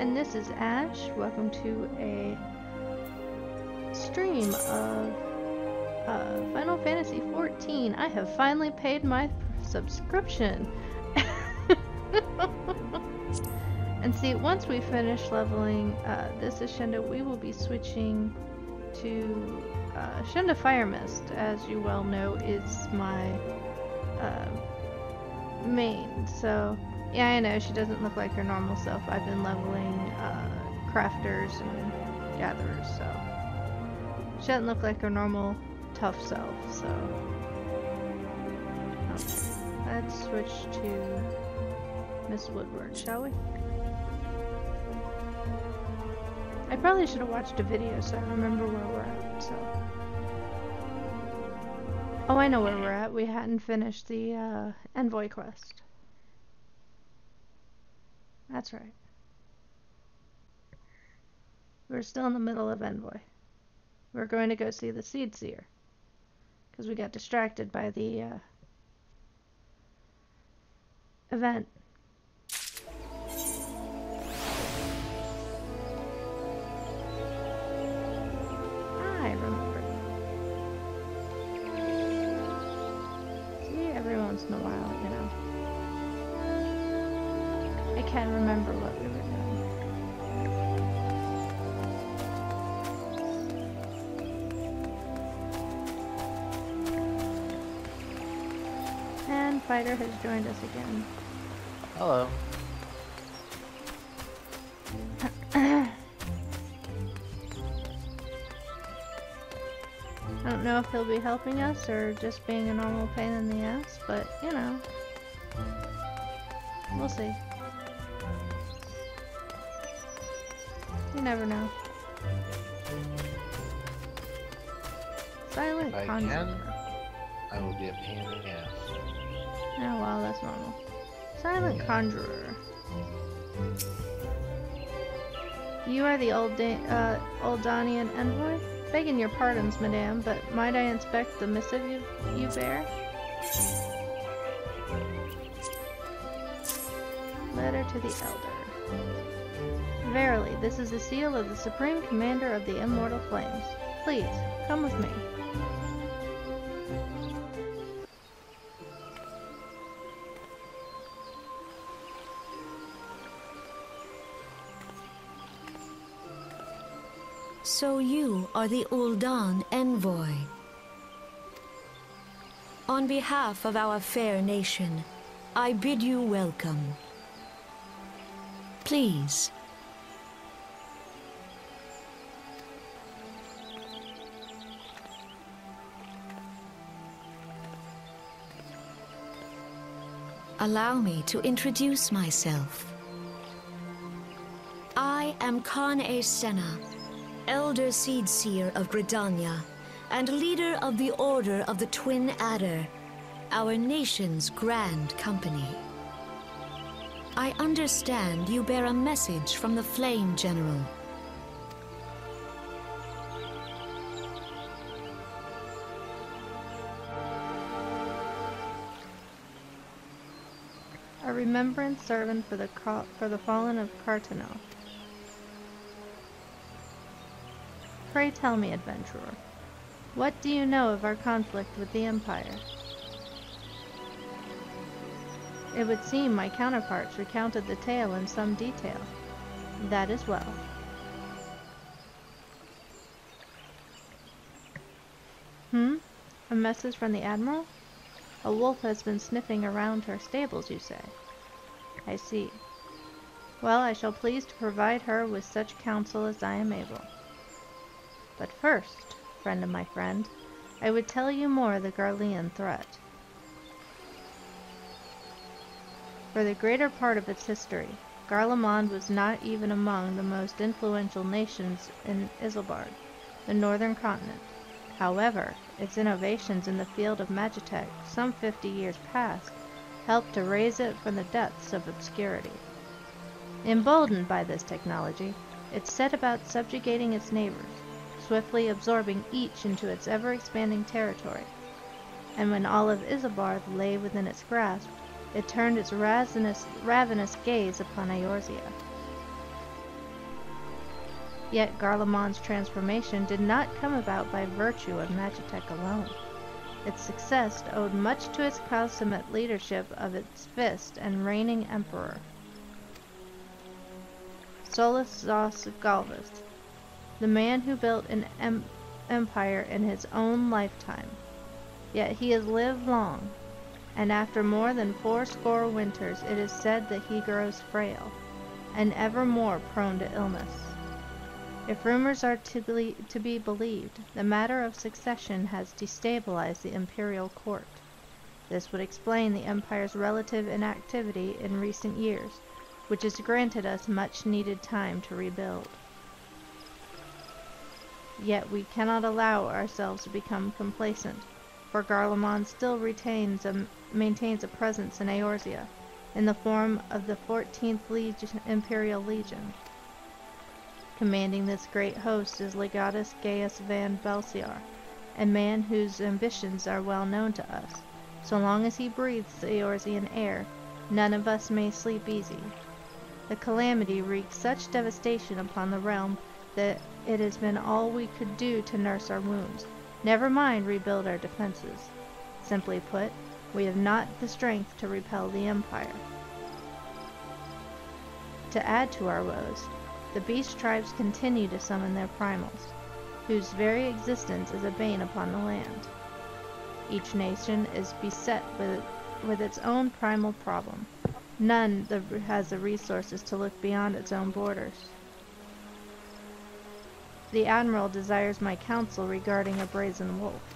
and this is Ash. Welcome to a stream of Final Fantasy XIV. I have finally paid my subscription. And see, once we finish leveling this Ashenda, we will be switching to Ashenda Firemyst, as you well know, is my main. So, yeah, I know she doesn't look like her normal self. I've been leveling crafters and gatherers, so she doesn't look like her normal tough self. So, okay. Let's switch to Miss Woodward, shall we? I probably should have watched a video so I remember where we're at, so. Oh, I know where we're at. We hadn't finished the envoy quest. That's right. We're still in the middle of envoy. We're going to go see the Seed Seer, because we got distracted by the event. I remember. See, every once in a while, you know. I can't remember what we were doing. And Fighter has joined us again. Hello. I don't know if he'll be helping us or just being a normal pain in the ass, but, you know, we'll see. You never know. Silent Conjurer. I will be a pain in the ass. Oh, well, that's normal. Silent Conjurer. You are the Ul'dahnian envoy? Begging your pardons, madame, but might I inspect the missive you bear? Letter to the Elder. Verily, this is the seal of the Supreme Commander of the Immortal Flames. Please, come with me. So you are the Ul'dah envoy. On behalf of our fair nation, I bid you welcome. Please. Allow me to introduce myself. I am Khan Ashenda, Elder Seed Seer of Gridania, and leader of the Order of the Twin Adder, our nation's grand company. I understand you bear a message from the Flame General. A remembrance servant for the fallen of Cartano. Pray tell me, adventurer, what do you know of our conflict with the Empire? It would seem my counterparts recounted the tale in some detail. That is well. A message from the Admiral? A wolf has been sniffing around her stables, you say? I see. Well, I shall please to provide her with such counsel as I am able. But first, friend of my friend, I would tell you more of the Garlean threat. For the greater part of its history, Garlemald was not even among the most influential nations in Isambard, the northern continent. However, its innovations in the field of magitech, some 50 years past, helped to raise it from the depths of obscurity. Emboldened by this technology, it set about subjugating its neighbors, swiftly absorbing each into its ever-expanding territory. And when all of Isambard lay within its grasp, it turned its ravenous gaze upon Eorzea. Yet Garlemald's transformation did not come about by virtue of Magitech alone. Its success owed much to its consummate leadership of its fist and reigning emperor, Solus Zos Galvus, the man who built an empire in his own lifetime. Yet he has lived long, and after more than 80 winters it is said that he grows frail, and ever more prone to illness. If rumors are to be believed, the matter of succession has destabilized the imperial court. This would explain the empire's relative inactivity in recent years, which has granted us much needed time to rebuild. Yet we cannot allow ourselves to become complacent, for Garlemald still maintains a presence in Eorzea, in the form of the 14th Imperial Legion. Commanding this great host is Legatus Gaius van Belsiar, a man whose ambitions are well known to us. So long as he breathes the Eorzean air, none of us may sleep easy. The calamity wreaked such devastation upon the realm that it has been all we could do to nurse our wounds, never mind rebuild our defenses. Simply put, we have not the strength to repel the Empire. To add to our woes, the beast tribes continue to summon their primals, whose very existence is a bane upon the land. Each nation is beset with its own primal problem. None has the resources to look beyond its own borders. The Admiral desires my counsel regarding a brazen wolf.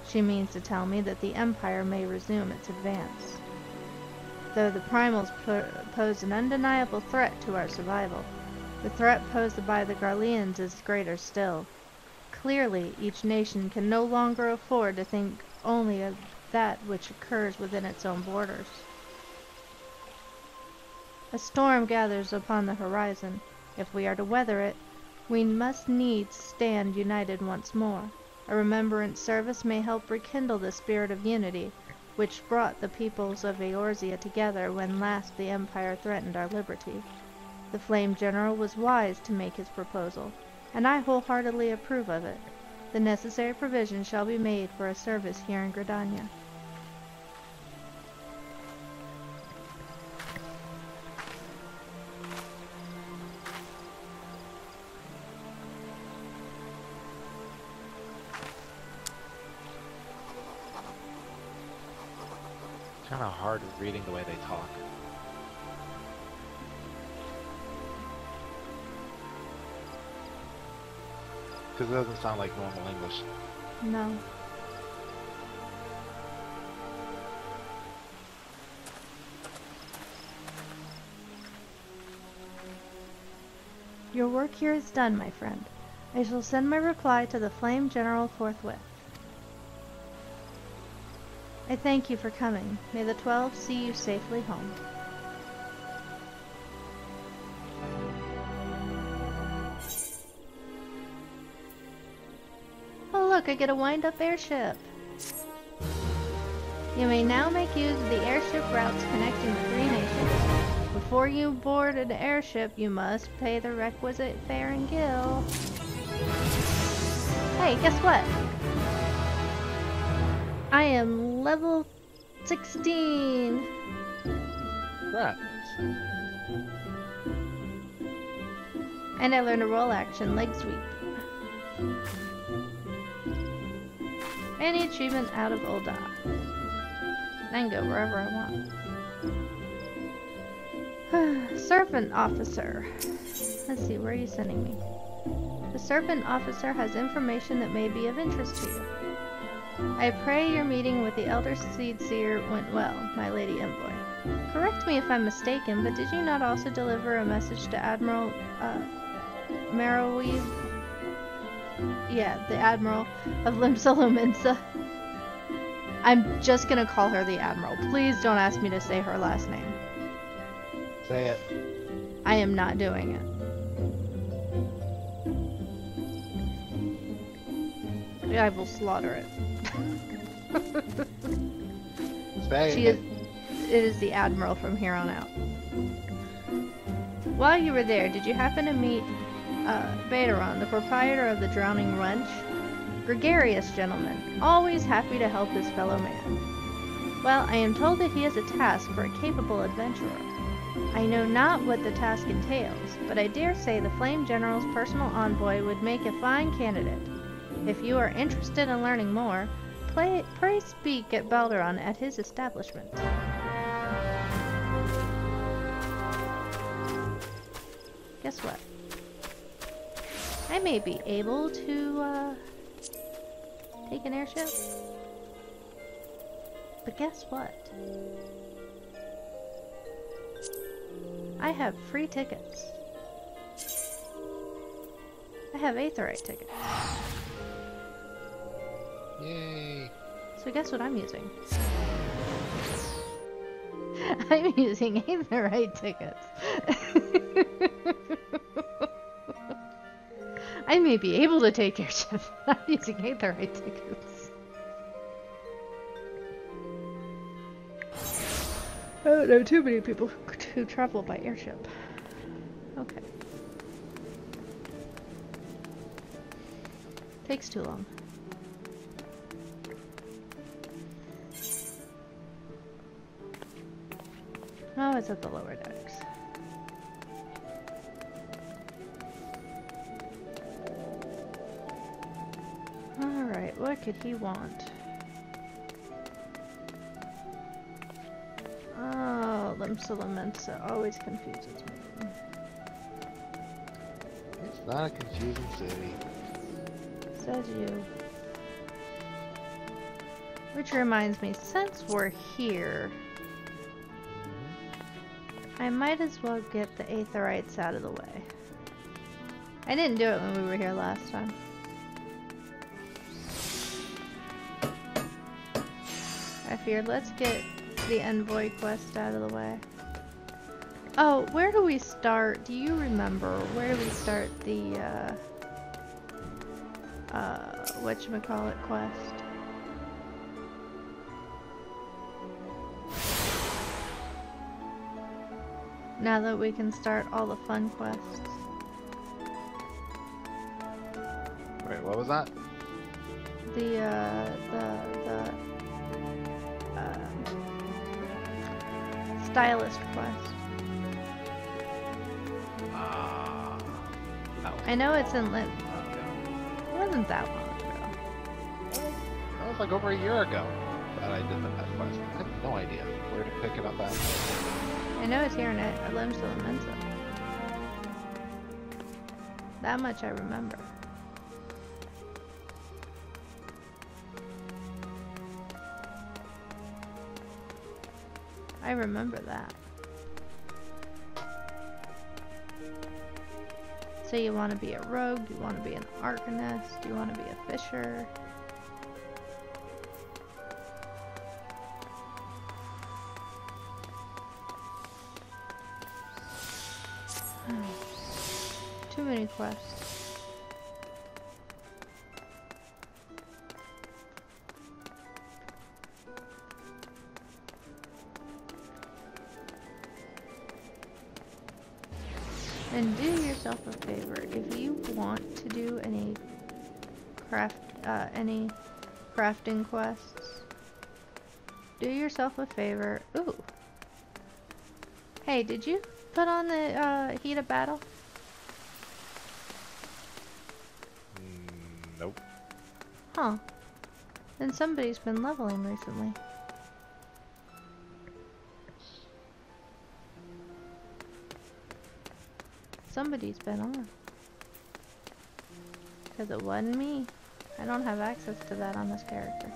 She means to tell me that the Empire may resume its advance. Though the primals pose an undeniable threat to our survival, the threat posed by the Garleans is greater still. Clearly, each nation can no longer afford to think only of that which occurs within its own borders. A storm gathers upon the horizon. If we are to weather it, we must needs stand united once more. A remembrance service may help rekindle the spirit of unity, which brought the peoples of Eorzea together when last the Empire threatened our liberty. The Flame General was wise to make his proposal, and I wholeheartedly approve of it. The necessary provision shall be made for a service here in Gridania. Kind of hard reading the way they talk. Because it doesn't sound like normal English. No. Your work here is done, my friend. I shall send my reply to the Flame General forthwith. I thank you for coming. May the 12 see you safely home. Oh look, I get a wind-up airship. You may now make use of the airship routes connecting the 3 nations. Before you board an airship, you must pay the requisite fare and gil. Hey, guess what? I am level 16. Right. And I learned a roll action, leg sweep. Any achievement out of Ul'dah. I can go wherever I want. Servant Officer. Let's see, where are you sending me? The Servant Officer has information that may be of interest to you. I pray your meeting with the Elder Seed Seer went well, my Lady Envoy. Correct me if I'm mistaken, but did you not also deliver a message to Admiral, Marroweave? Yeah, the Admiral of Limsalominsa. I'm just gonna call her the Admiral. Please don't ask me to say her last name. Say it. I am not doing it. I will slaughter it. It is the Admiral from here on out. While you were there, did you happen to meet Bateron, the proprietor of the Drowning Wench. Gregarious gentleman, always happy to help his fellow man. Well, I am told that he has a task for a capable adventurer. I know not what the task entails, but I dare say the Flame General's personal envoy would make a fine candidate. If you are interested in learning more, pray speak at Balderon at his establishment. Guess what? I may be able to, take an airship. But guess what? I have free tickets. I have Aetheryte tickets. Yay! So guess what I'm using? I'm using Aetheryte tickets. I may be able to take airships, but I'm using Aetheryte tickets. I don't know too many people who travel by airship. Okay. Takes too long. Oh, it's at the lower decks. Alright, what could he want? Oh, Limsa Lamensa always confuses me. It's not a confusing city. Says you. Which reminds me, since we're here, I might as well get the Aetherites out of the way. I didn't do it when we were here last time. I feared, let's get the envoy quest out of the way. Oh, where do we start? Do you remember? Where do we start the, whatchamacallit quest? Now that we can start all the fun quests. Wait, what was that? Stylist quest. I know it's in Lit. It wasn't that long ago. That was like over a year ago that I did that quest. I have no idea where to pick it up at. I know it's here in Limsa Lamensa. That much I remember. I remember that. So you want to be a rogue, you want to be an arcanist, you want to be a fisher. Too many quests. And do yourself a favor, if you want to do any crafting quests, do yourself a favor. Ooh. Hey, did you put on the heat of battle? Nope. Huh. Then somebody's been leveling recently. Somebody's been on. Because it wasn't me. I don't have access to that on this character.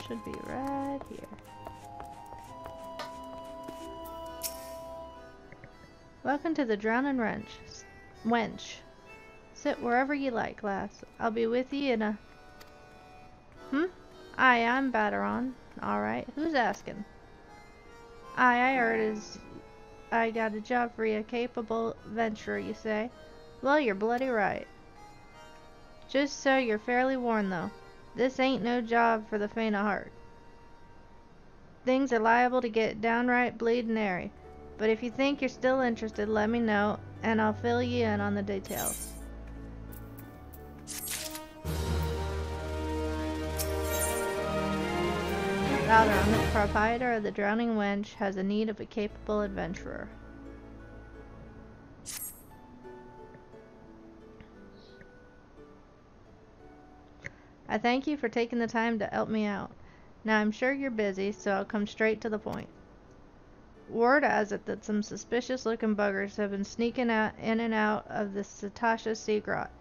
Should be right here. Welcome to the Drowning Wench. Sit wherever you like, lass. I'll be with you in a... Aye, I'm Bateron. Alright, who's asking? Aye, I heard I got a job for you, capable adventurer, you say? Well, you're bloody right. Just so you're fairly warned, though. This ain't no job for the faint of heart. Things are liable to get downright bleedin' airy. But if you think you're still interested, let me know, and I'll fill you in on the details. Valderon, the proprietor of the Drowning Wench, has a need of a capable adventurer. I thank you for taking the time to help me out. Now I'm sure you're busy, so I'll come straight to the point. Word has it that some suspicious-looking buggers have been sneaking in and out of the Satasha Sea Grot,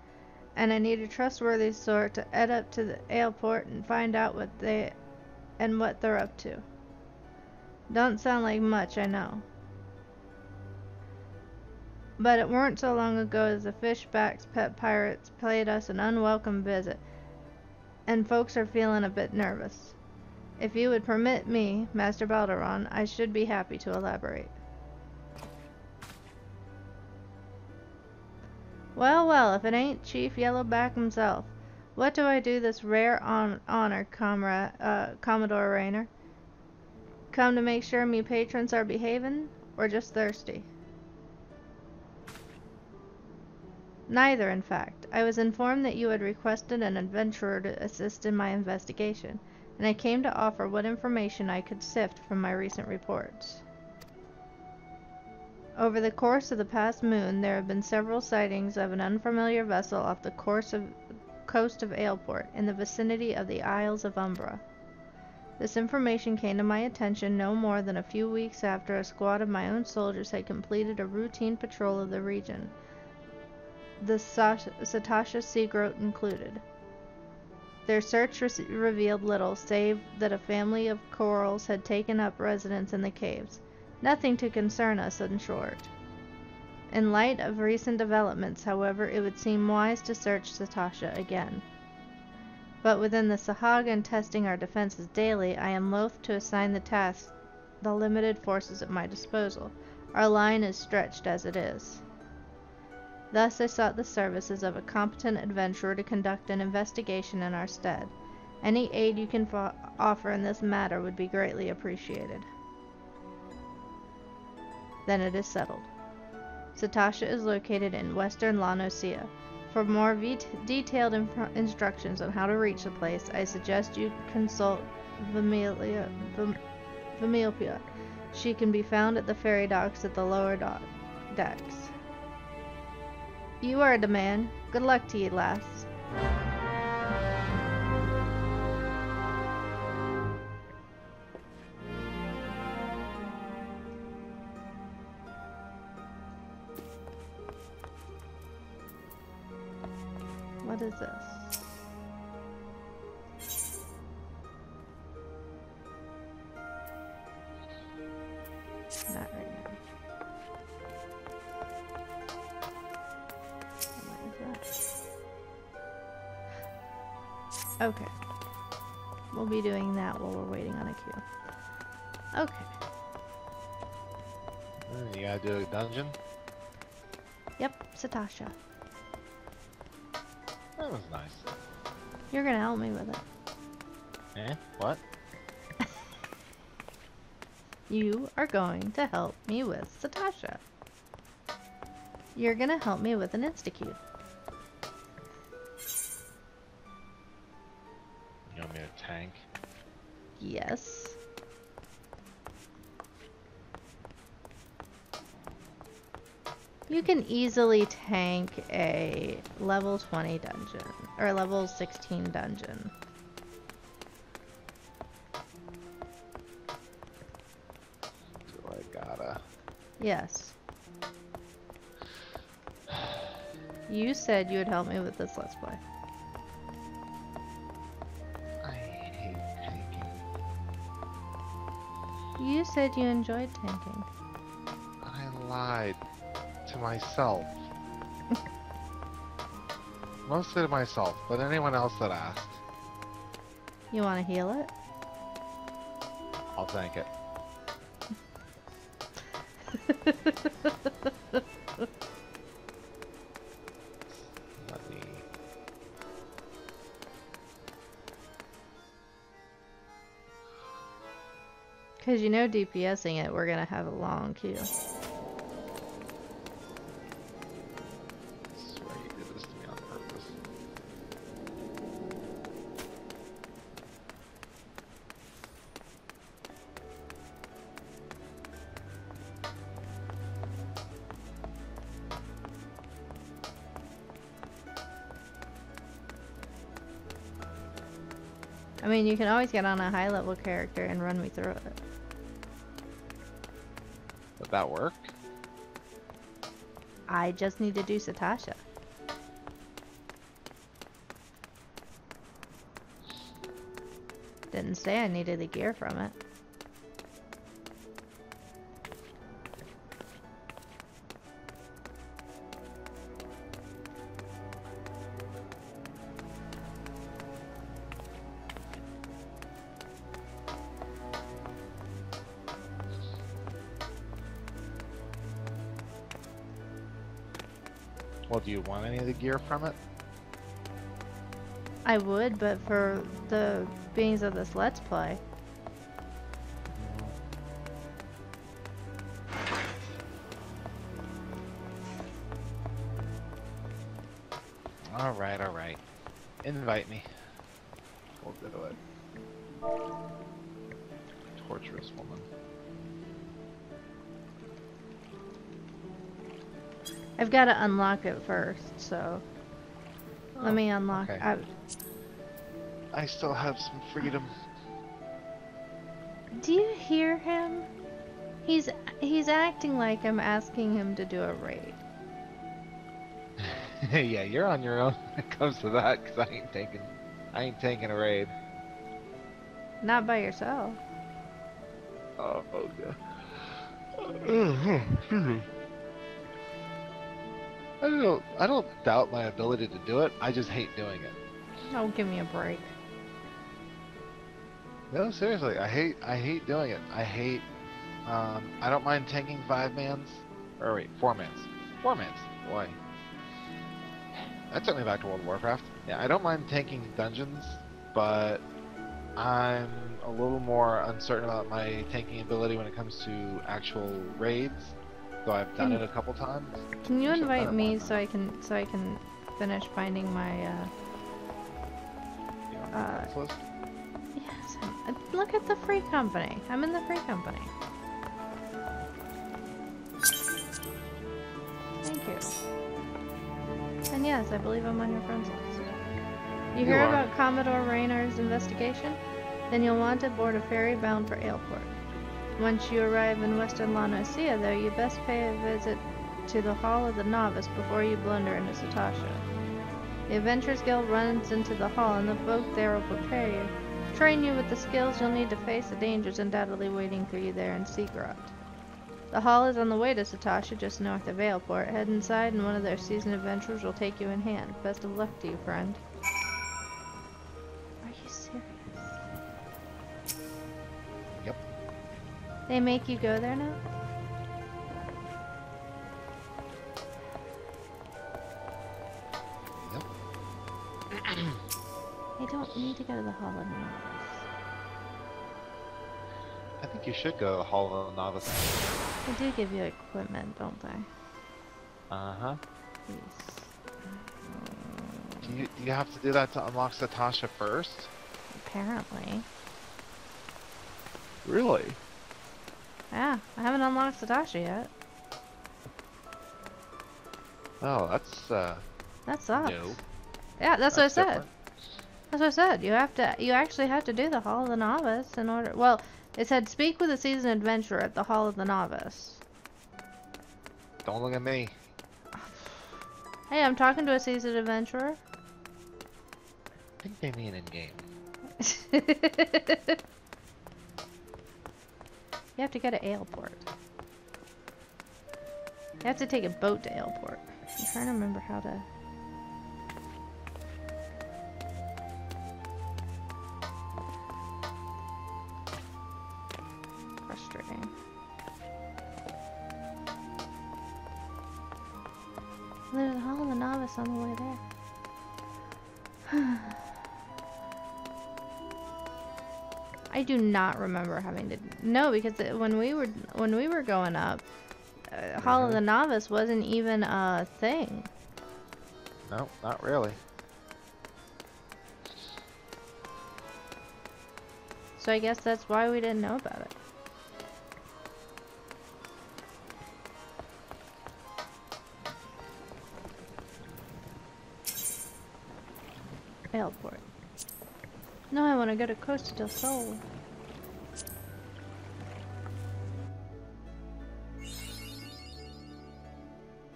and I need a trustworthy sort to head up to the airport and find out what they're up to. Don't sound like much, I know. But it weren't so long ago as the Fishback's pet pirates paid us an unwelcome visit, and folks are feeling a bit nervous. If you would permit me, Master Valderon, I should be happy to elaborate. Well, well, if it ain't Chief Yellowback himself. What do I do this rare honor, Commodore Raynor? Come to make sure me patrons are behaving, or just thirsty? Neither, in fact. I was informed that you had requested an adventurer to assist in my investigation, and I came to offer what information I could sift from my recent reports. Over the course of the past moon, there have been several sightings of an unfamiliar vessel off the coast of Aleport, in the vicinity of the Isles of Umbra. This information came to my attention no more than a few weeks after a squad of my own soldiers had completed a routine patrol of the region, the Satasha Sea Grot included. Their search revealed little, save that a family of corals had taken up residence in the caves. Nothing to concern us, in short. In light of recent developments, however, it would seem wise to search Satasha again. But within the Sahaga and testing our defenses daily, I am loath to assign the task the limited forces at my disposal. Our line is stretched as it is. Thus I sought the services of a competent adventurer to conduct an investigation in our stead. Any aid you can offer in this matter would be greatly appreciated. Then it is settled. Satasha is located in western La Noscea. For more detailed instructions on how to reach the place, I suggest you consult Vamilpia. She can be found at the ferry docks at the lower decks. You are a demand. Good luck to you, lass. What is this? Not right now. What is that? Okay. We'll be doing that while we're waiting on a queue. Okay. You gotta do a dungeon? Yep, Satasha. That was nice. You're gonna help me with it. Eh? What? You are going to help me with Satasha. You're gonna help me with an Institute. You want me to tank? Yes. You can easily tank a level 20 dungeon, or level 16 dungeon. So I gotta... Yes. You said you would help me with this Let's Play. I hate tanking. You said you enjoyed tanking. I lied to myself. Mostly to myself, but anyone else that asked, You want to heal it? I'll tank it. Let me... Because you know DPSing it, we're going to have a long queue. I swear you did this to me on purpose. I mean, you can always get on a high level character and run me through it. Would that work? I just need to do Satasha. Didn't say I needed the gear from it. Well, do you want any of the gear from it? I would, but for the beings of this Let's Play. Alright, alright. Invite me. We'll do it. Torturous woman. I've got to unlock it first, so let me unlock. Okay. I still have some freedom. Do you hear him? He's acting like I'm asking him to do a raid. Yeah, you're on your own when it comes to that, because I ain't taking a raid. Not by yourself. Oh, okay. I don't doubt my ability to do it. I just hate doing it. Oh, give me a break. No, seriously, I hate doing it. I don't mind tanking 5-mans. Or wait, 4-mans. 4-mans. Boy. That took me back to World of Warcraft. Yeah, I don't mind tanking dungeons, but I'm a little more uncertain about my tanking ability when it comes to actual raids. Though I've done it a couple times. Can you invite me so I can finish finding my list? Yes. Look at the free company. I'm in the free company. Thank you. And yes, I believe I'm on your friends list. You hear about Commodore Raynor's investigation? Then you'll want to board a ferry bound for Aleport. Once you arrive in Western La Nocia, though, you best pay a visit to the Hall of the Novice before you blunder into Satasha. The Adventurers Guild runs into the hall, and the folk there will prepare you, train you with the skills you'll need to face the dangers undoubtedly waiting for you there in Seagrot. The hall is on the way to Satasha, just north of Aleport. Head inside, and one of their seasoned adventurers will take you in hand. Best of luck to you, friend. Are you serious? Yep. They make you go there now? Yep. I don't need to go to the Hall of Novice. I think you should go to the Hall of the Novice. They do give you equipment, don't they? Uh-huh. Please. Do you have to do that to unlock Satasha first? Apparently. Really? Yeah, I haven't unlocked Satasha yet. Oh, that's That sucks. no. Yeah, that's what I said. Different. That's what I said. You actually have to do the Hall of the Novice in order. Well, it said speak with a seasoned adventurer at the Hall of the Novice. Don't look at me. Hey, I'm talking to a seasoned adventurer. I think they mean in game. You have to go to Aleport. You have to take a boat to Aleport. I'm trying to remember how to... Frustrating. novice on the way there. I do not remember having to. No, because when we were going up, Hall of the Novice wasn't even a thing. No, not really. So I guess that's why we didn't know about it. Airport. No, I want to go to Costa del Sol.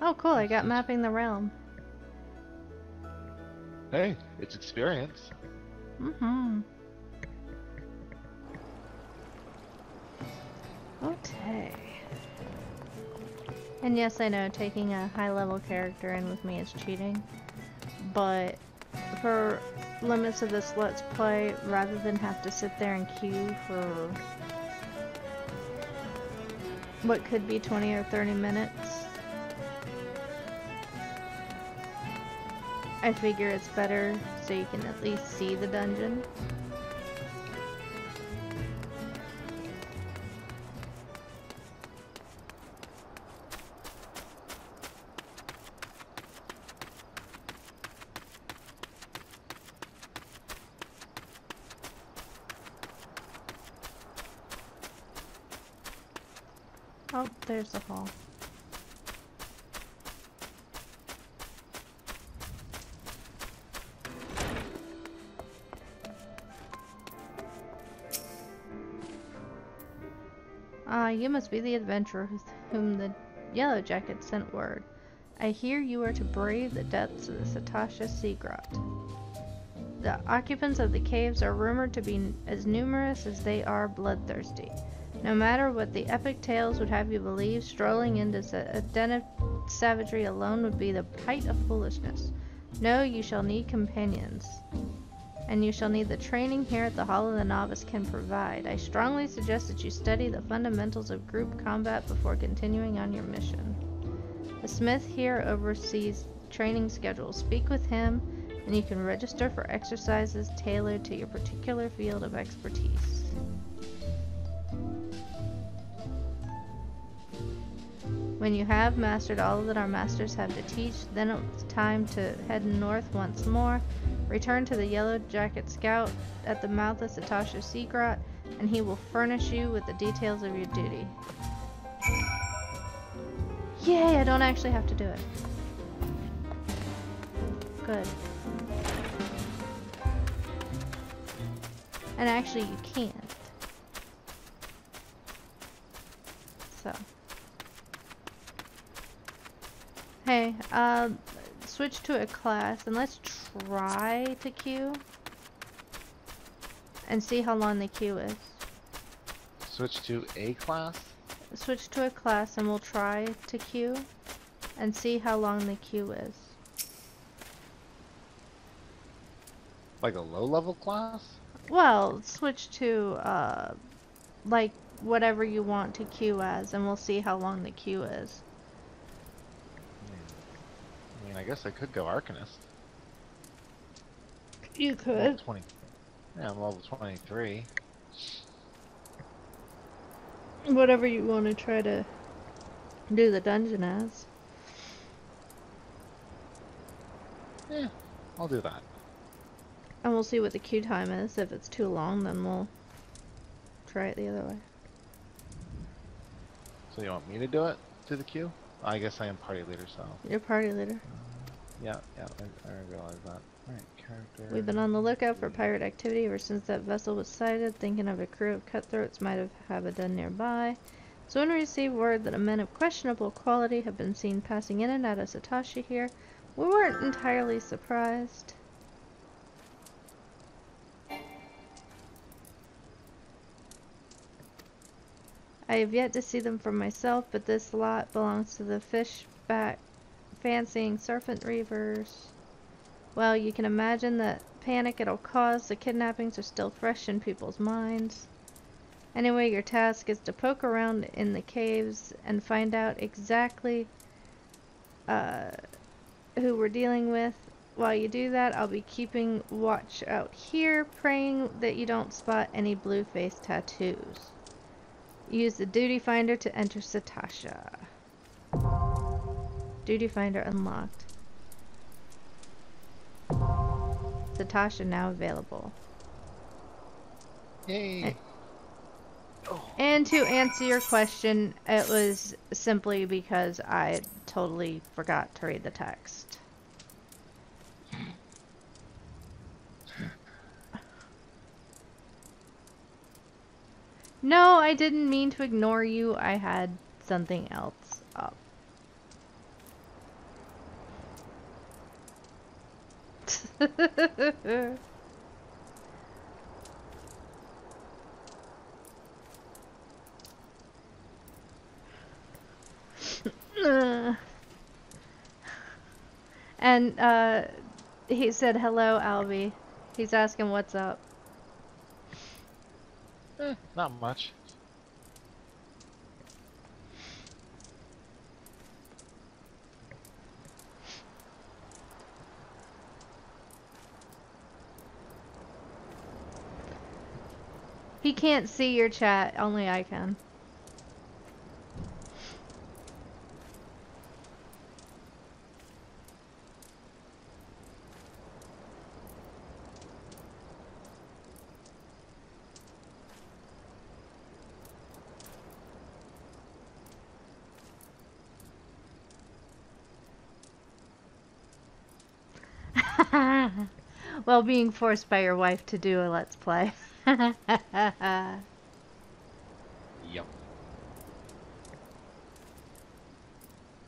Oh, cool! I got mapping the realm. Hey, it's experience. Mm-hmm. Okay. And yes, I know taking a high-level character in with me is cheating, but for limits of this Let's Play, rather than have to sit there and queue for what could be 20 or 30 minutes, I figure it's better so you can at least see the dungeon. Oh, there's the hall. Ah, you must be the adventurer whom the Yellow Jacket sent word. I hear you are to brave the depths of the Satasha Sea Grot. The occupants of the caves are rumored to be as numerous as they are bloodthirsty. No matter what the epic tales would have you believe, strolling into a den of savagery alone would be the height of foolishness. No, you shall need companions. And you shall need the training here at the Hall of the Novice can provide. I strongly suggest that you study the fundamentals of group combat before continuing on your mission. The smith here oversees training schedules. Speak with him, and you can register for exercises tailored to your particular field of expertise. When you have mastered all that our masters have to teach, then it's time to head north once more. Return to the Yellow Jacket Scout at the mouth of Satasha Sea Grot, and he will furnish you with the details of your duty. Yay, I don't actually have to do it. Good. And actually you can't. So. Hey, switch to a class and let's try to queue and see how long the queue is. Switch to a class? Switch to a class and we'll try to queue and see how long the queue is. Like a low-level class? Well, switch to, like, whatever you want to queue as, and we'll see how long the queue is. I mean, I guess I could go Arcanist. You could. Level 20. Yeah, I'm level 23. Whatever you want to try to do the dungeon as. Yeah, I'll do that. And we'll see what the queue time is. If it's too long, then we'll try it the other way. So you want me to do it? To the queue? I guess I am party leader, so. You're party leader. Yeah, I realize that. Alright, character. We've been on the lookout for pirate activity ever since that vessel was sighted, thinking of a crew of cutthroats might have a den nearby. So when we received word that men of questionable quality have been seen passing in and out of Satasha here, we weren't entirely surprised. I have yet to see them for myself, but this lot belongs to the fishback fancying serpent reavers. Well, you can imagine the panic it'll cause. The kidnappings are still fresh in people's minds. Anyway, your task is to poke around in the caves and find out exactly who we're dealing with. While you do that, I'll be keeping watch out here, praying that you don't spot any blue face tattoos. Use the duty finder to enter Satasha. Duty finder unlocked. Satasha now available. Yay! And to answer your question, it was simply because I totally forgot to read the text. No, I didn't mean to ignore you. I had something else up. And he said hello, Albie. He's asking what's up. Not much. He can't see your chat, only I can. Well, being forced by your wife to do a Let's Play. Yep.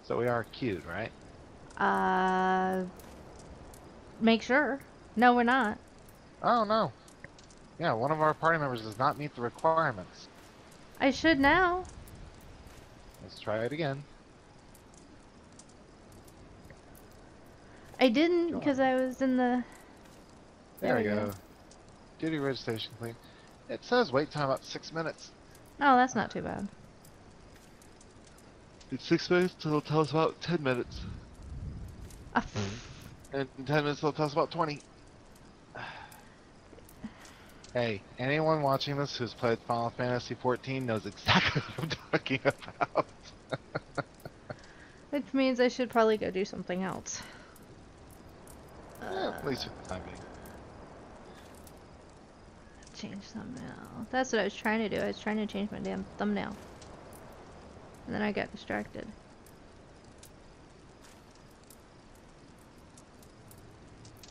So we are cute, right? Make sure. No, we're not. Oh no. Yeah, one of our party members does not meet the requirements. I should now. Let's try it again. I didn't because I was in the... There we go. Duty registration clean. It says wait time up 6 minutes. Oh, that's not too bad. It's 6 minutes, so it'll tell us about 10 minutes. And in 10 minutes, it'll tell us about 20. Hey, anyone watching this who's played Final Fantasy XIV knows exactly what I'm talking about. Which means I should probably go do something else. At least for the time being. Change thumbnail. That's what I was trying to do. I was trying to change my damn thumbnail. And then I got distracted.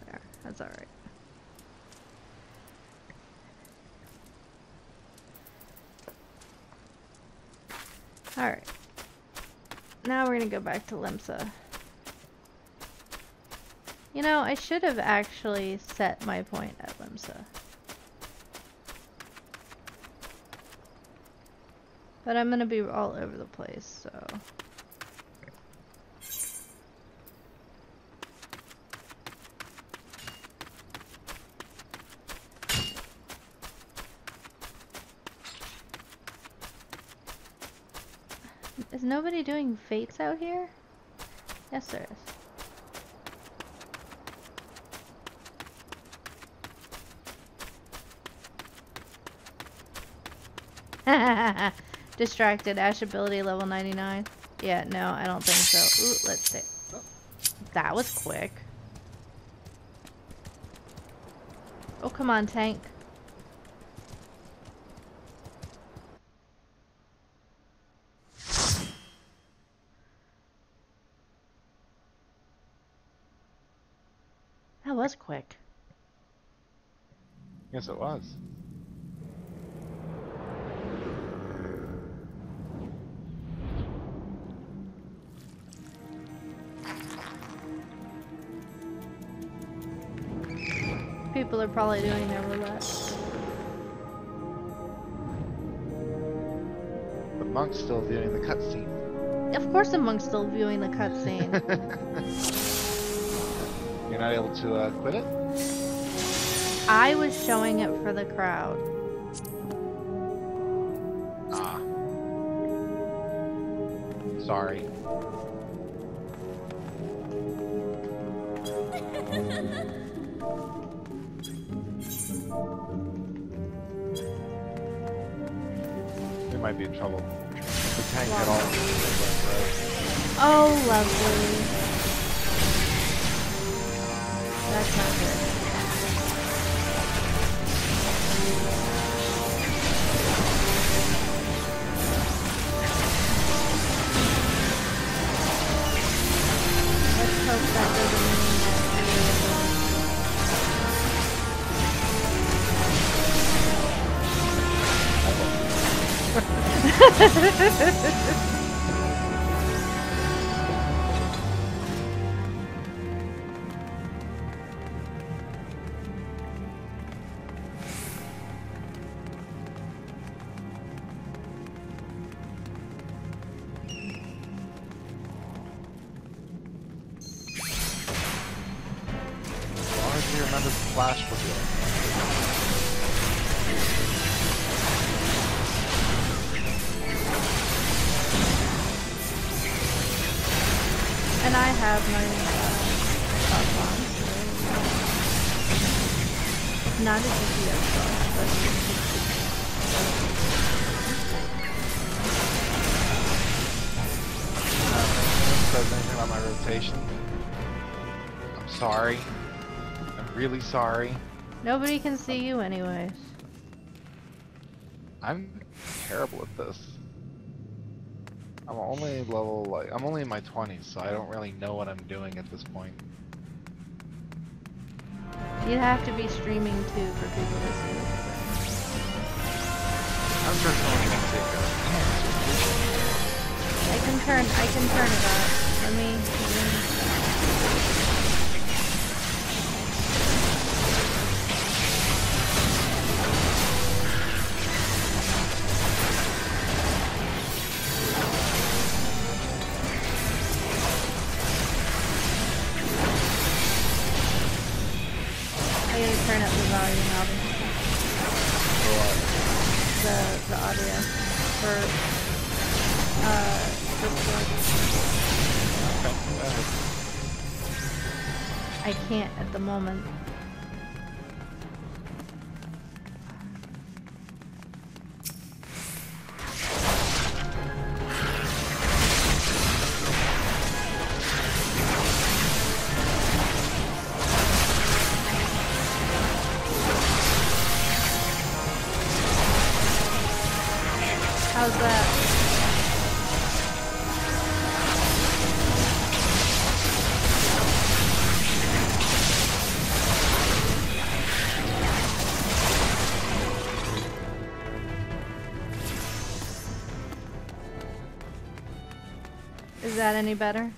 There, that's alright. Alright. Now we're gonna go back to Limsa. You know, I should have actually set my point at Limsa. But I'm gonna be all over the place, so... Is nobody doing fates out here? Yes, there is. Distracted. Ash ability level 99. Yeah, no, I don't think so. Ooh, let's see. That was quick. Oh, come on, tank. That was quick. Yes, it was. People are probably doing their roulette. The monk's still viewing the cutscene. Of course the monk's still viewing the cutscene. You're not able to quit it? I was showing it for the crowd. Ah. Sorry. might be in trouble. The tank hit all of them. Oh, lovely. That's not good. Let's hope that doesn't mean that remember the flash was good. And I have my top on. It's not a GPS box, but says anything about my rotation. I'm sorry. I'm really sorry. nobody can see you anyways. I'm terrible at this. I'm only level, like, I'm only in my 20s, so I don't really know what I'm doing at this point. You'd have to be streaming too for people to see what you're doing. I'm sure someone's gonna take it. I can turn it up. Let me turn up the volume, Alvin. For what? The audio for Discord. I can't at the moment. How's that? Is that any better?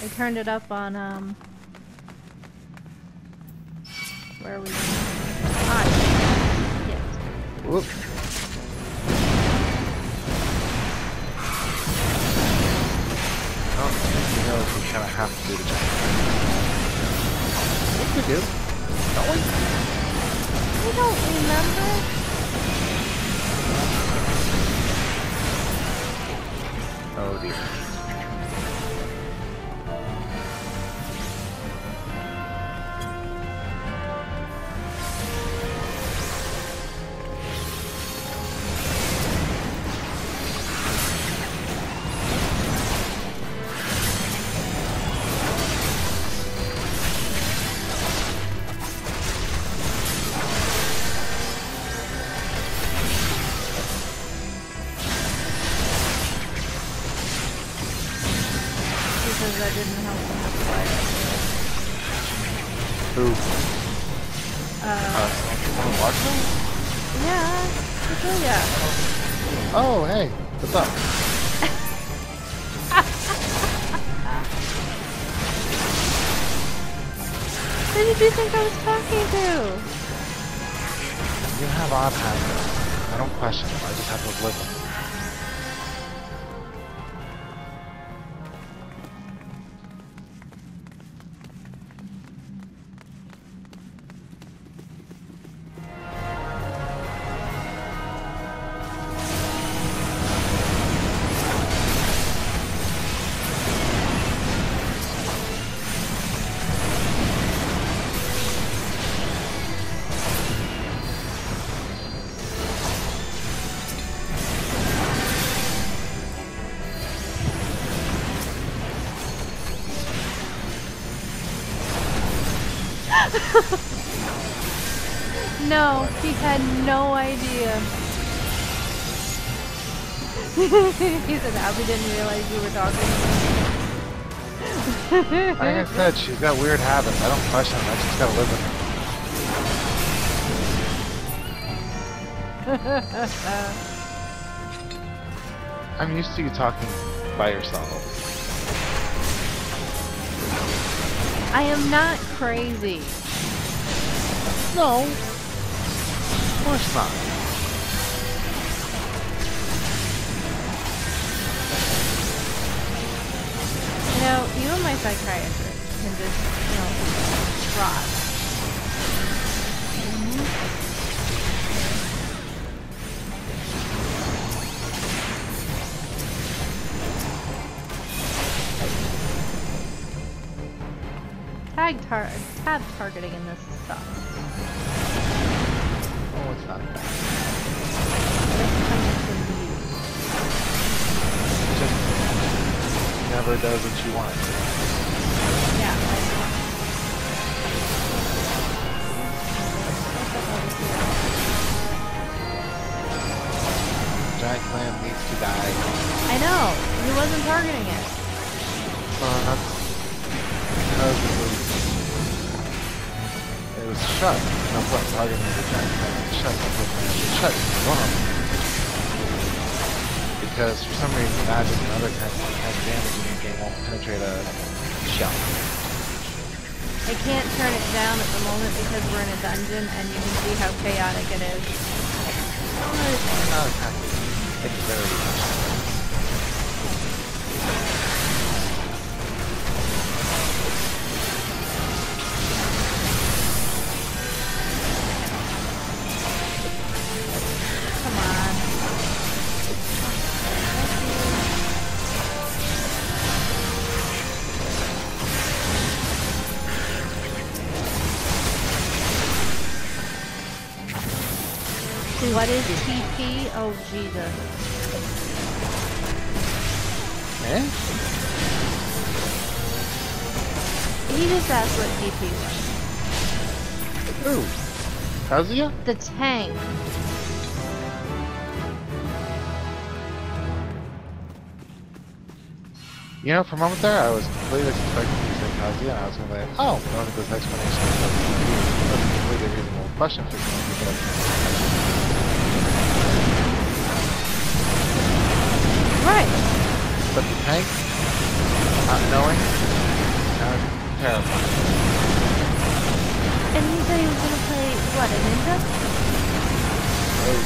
I turned it up on where are we? Yes. Whoop. Oh, you know we kind of have to do the jump. I think we do. Don't we? I don't remember. Oh dear. Because I didn't help him with fire. Who? Uh, Watching? yeah, Cecilia. Oh, hey, what's up? Who did you think I was talking to? You have odd habits. I don't question them, I just have to live with them. No, he had no idea. He said, Abby didn't realize you were talking. Like I said, she's got weird habits. I don't question them. I just gotta live with them. I'm used to you talking by yourself. I am not crazy. No. Of course not. You know, even my psychiatrist can just, you know, rot. Tab targeting in this sucks. Oh, it's not bad. It's coming from you. It just never does what you want. Yeah, I know. Giant clam needs to die. I know. He wasn't targeting it. That's because it was shut. No point targeting the giant clam. Shut. Shut. Wrong. Because for some reason magic and other kinds of damage in the game won't penetrate a shell. I can't turn it down at the moment because we're in a dungeon and you can see how chaotic it is. Not exactly. It's very much. Come on. What is TP? Oh, Jesus. Eh? He just asked what TP was. Ooh. Kazuya? The tank. You know, for a moment there, I was completely expecting you to say Kazuya, and I was going to be like, oh, going to this explanation. That's a completely reasonable question for someone who does. Right. But the tank, not knowing, terrifying. And he said he was going to play, what, a ninja? Oh.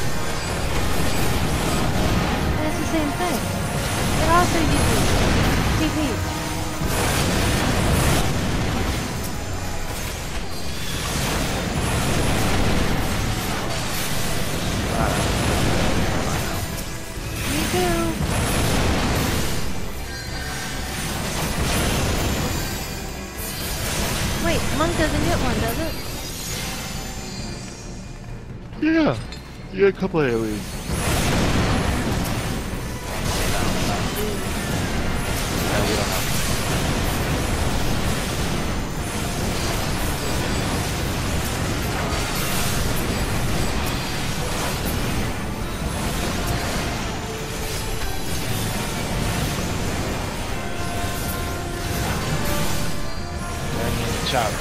And it's the same thing. It also uses TP. Me too. Wait, Monk doesn't get one, does it? Yeah. You got a couple of aliens. No, we don't have. Chop.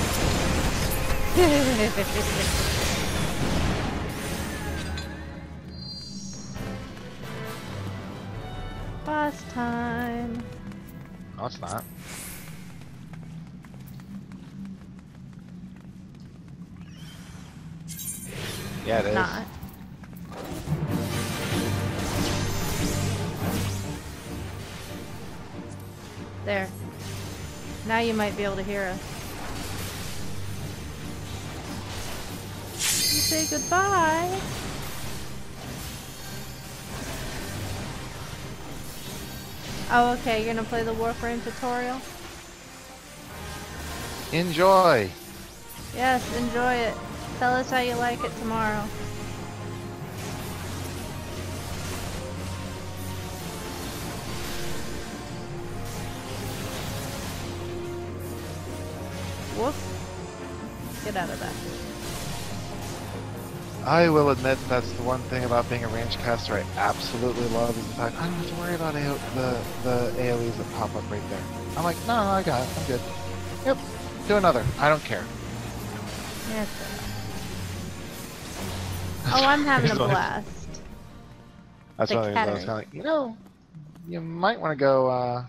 Boss time. No, it's not. Yeah, it is. Not. There. Now you might be able to hear us. You say goodbye. Oh, okay. You're gonna play the Warframe tutorial? Enjoy. Yes, enjoy it. Tell us how you like it tomorrow. Whoop. Get out of that. I will admit that's the one thing about being a range caster I absolutely love is the fact I don't have to worry about the AoEs that pop up right there. I'm like, no, I got it. I'm good. Yep. Do another. I don't care. Yeah, it's good. Oh, I'm having a blast. That's The why I was kind of like, you might want to go,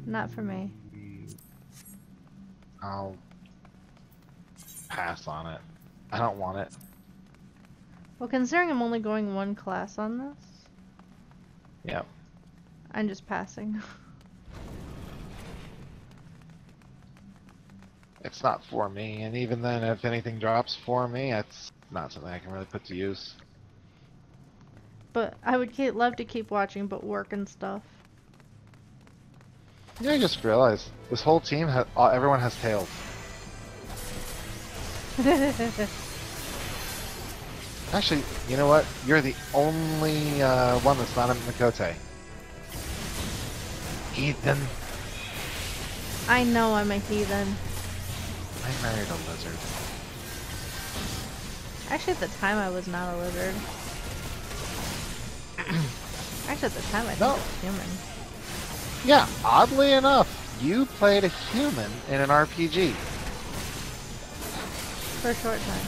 Not for me. I'll pass on it. I don't want it. Well, considering I'm only going one class on this, Yep. I'm just passing. It's not for me, and even then, if anything drops for me, it's not something I can really put to use. But I would love to keep watching, but work and stuff. Yeah, I just realized this whole team everyone has tails. Actually, you know what? You're the only one that's not a Mikote. Heathen. I know I'm a heathen. I married a lizard. Actually, at the time, I was not a lizard. Actually, at the time, I think I was human. Yeah, oddly enough, you played a human in an RPG. For a short time.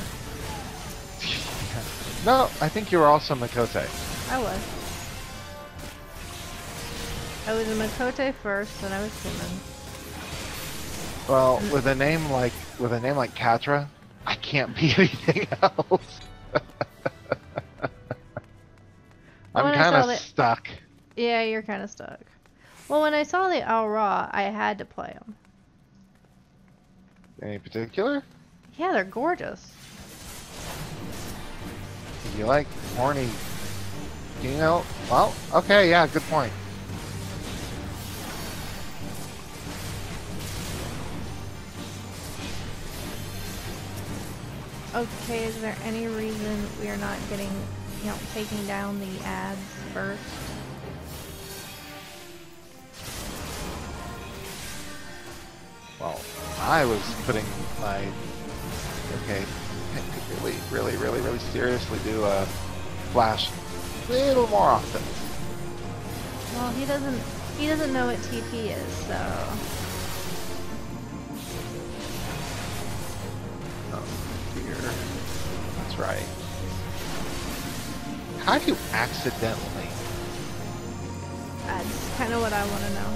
No, I think you were also Mikote. I was. I was a Mikote first, then I was human. Well, with a name like Katra, I can't be anything else. I'm kind of stuck. Yeah, you're kind of stuck. Well, when I saw the Ul'dah, I had to play them. Any particular? Yeah, they're gorgeous. If you like horny, well, okay, yeah, good point. Okay, is there any reason we are not getting, taking down the ads first? Well, I was putting my... Okay, I could really seriously do a flash a little more often. Well, he doesn't know what TP is, so... Oh, dear. That's right. How do you accidentally? That's kind of what I want to know.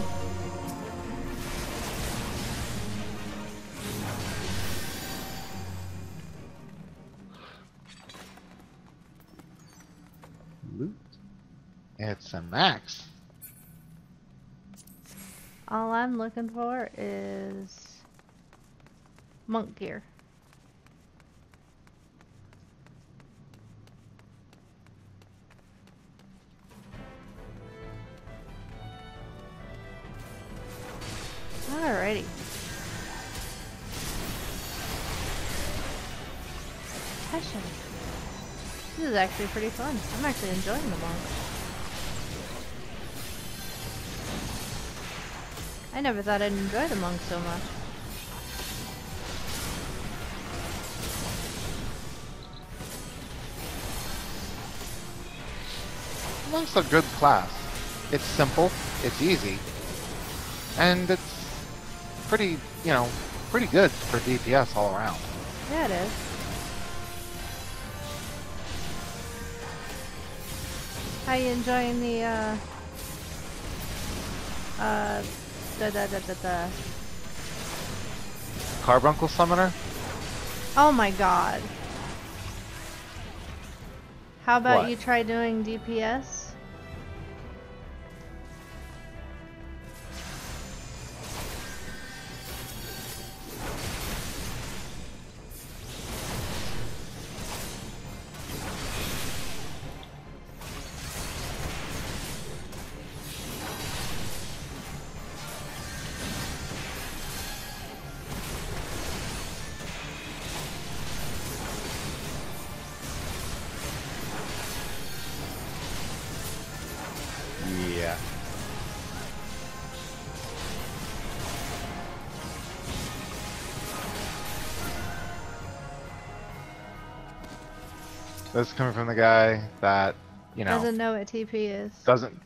Loot. It's a max. All I'm looking for is monk gear. Alrighty. Ashenda. This is actually pretty fun. I'm actually enjoying the monk. I never thought I'd enjoy the monk so much. Monk's a good class. It's simple, it's easy, and it's pretty, pretty good for DPS all around. Yeah, it is. How you enjoying the, Carbuncle Summoner? Oh my god. How about What? you try doing DPS? This is coming from the guy that, you know, Doesn't know what TP is. doesn't.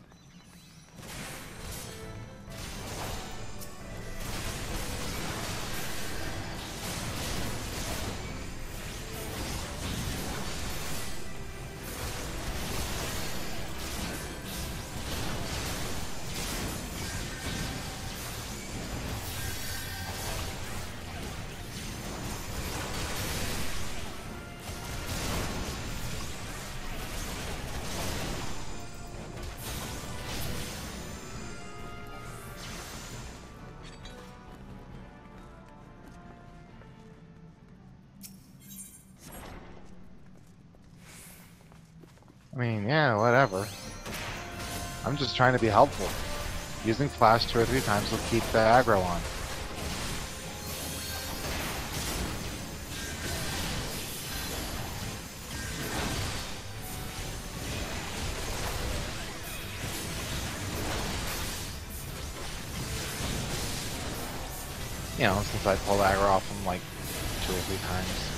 I mean, yeah, whatever. I'm just trying to be helpful. Using flash 2 or 3 times will keep the aggro on. You know, since I pulled aggro off him like 2 or 3 times.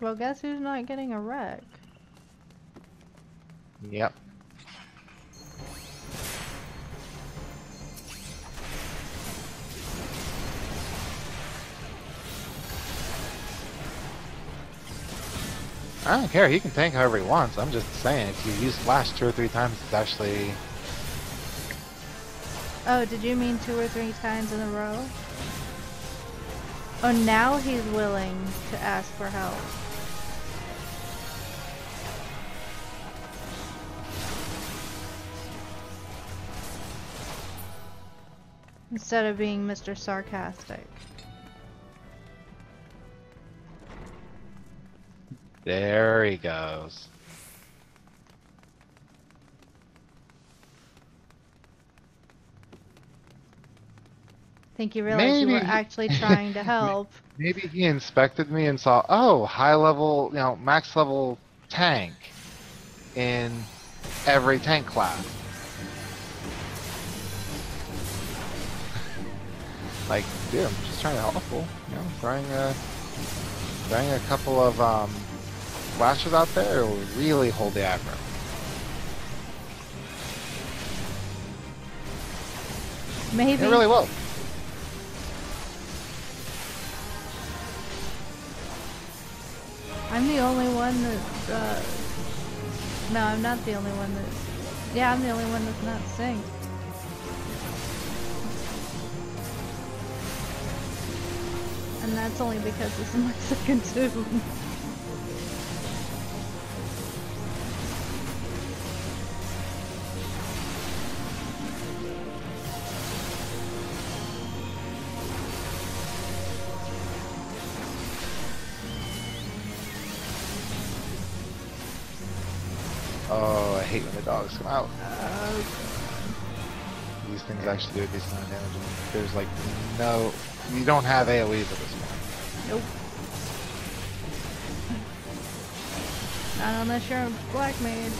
Well, guess who's not getting a wreck? Yep. I don't care, he can tank however he wants. I'm just saying, if you use flash 2 or 3 times, it's actually... Oh, did you mean 2 or 3 times in a row? Oh, now he's willing to ask for help. Instead of being Mr. Sarcastic. There he goes. I think you realized you were Maybe- actually trying to help. Maybe he inspected me and saw, oh, high level, you know, max level tank in every tank class. Like, dude, I'm just trying to help people, you know, throwing a couple of flashes out there will really hold the aggro. Maybe. It really will. I'm the only one that, no, I'm not the only one that, yeah, I'm the only one that's not synced. And that's only because this is my second tune. Oh, I hate when the dogs come out. These things actually do a decent amount of damage, and there's like no... You don't have AoEs at this point. Nope. Not unless you're a black mage.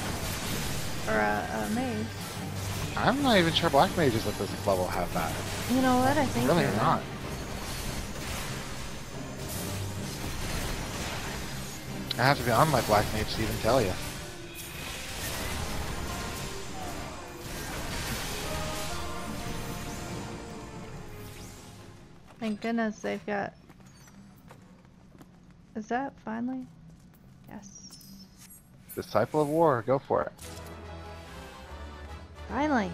Or a mage. I'm not even sure black mages at this level have that. You know what? I think Really you're not. right. I have to be on my black mage to even tell you. Thank goodness they've got... Is that finally? Yes. Disciple of War, go for it. Finally!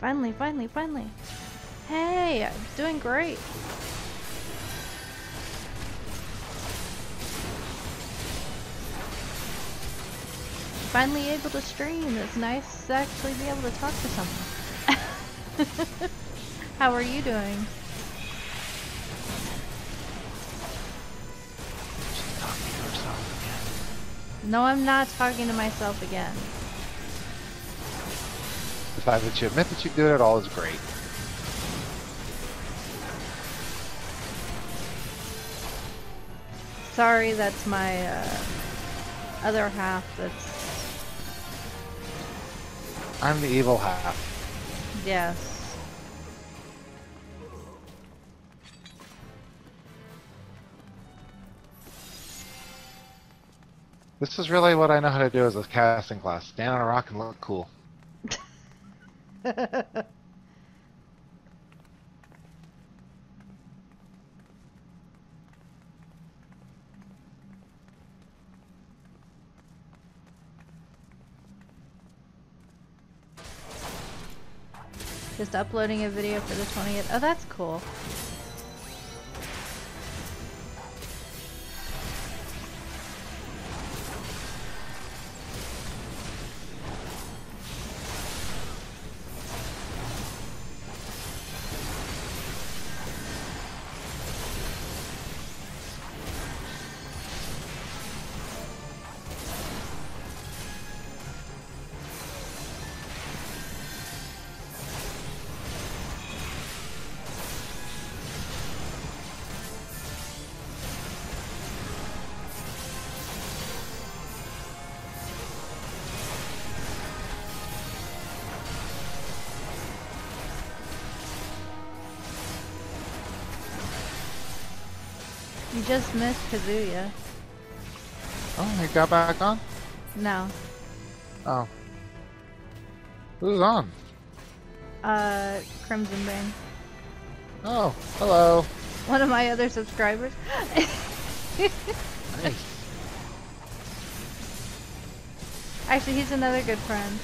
Finally, finally, finally! Hey! I'm doing great! Finally able to stream. It's nice to actually be able to talk to someone. How are you doing? She's talking to herself again. No, I'm not talking to myself again. The fact that you admit that you do it at all is great. Sorry, that's my other half that's I'm the evil half. Yes. This is really what I know how to do as a casting class. Stand on a rock and look cool. Just uploading a video for the 20th. Oh, that's cool. You just missed Kazuya. Oh, you got back on? No. Oh. Who's on? Crimson Bane. Oh, hello. One of my other subscribers. Nice. Actually, he's another good friend.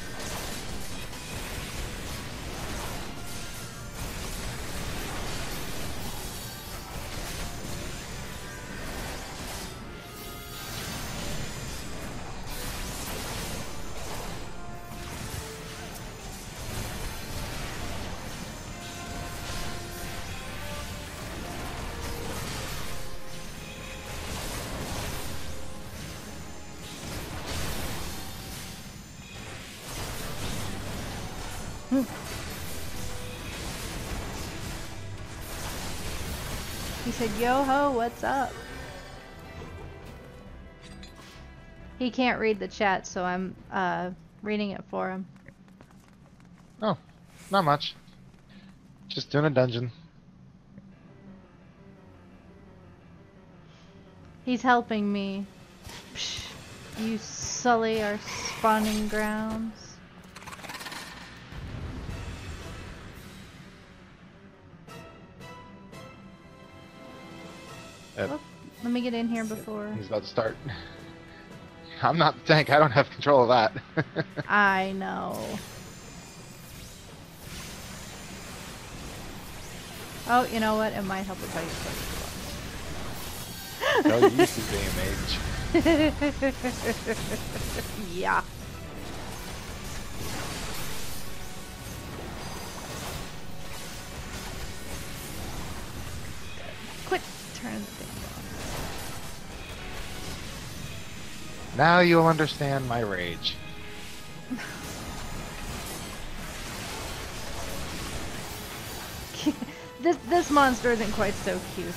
He said, "Yo ho, what's up?" He can't read the chat, so I'm reading it for him. Oh, not much. Just doing a dungeon. He's helping me. Psh, you sully our spawning grounds. Oh, let me get in here before. He's about to start. I'm not the tank. I don't have control of that. I know. Oh, you know what? It might help if I use No use of being a mage. Yeah. Quit turning the thing Now you'll understand my rage. on. This monster isn't quite so cute.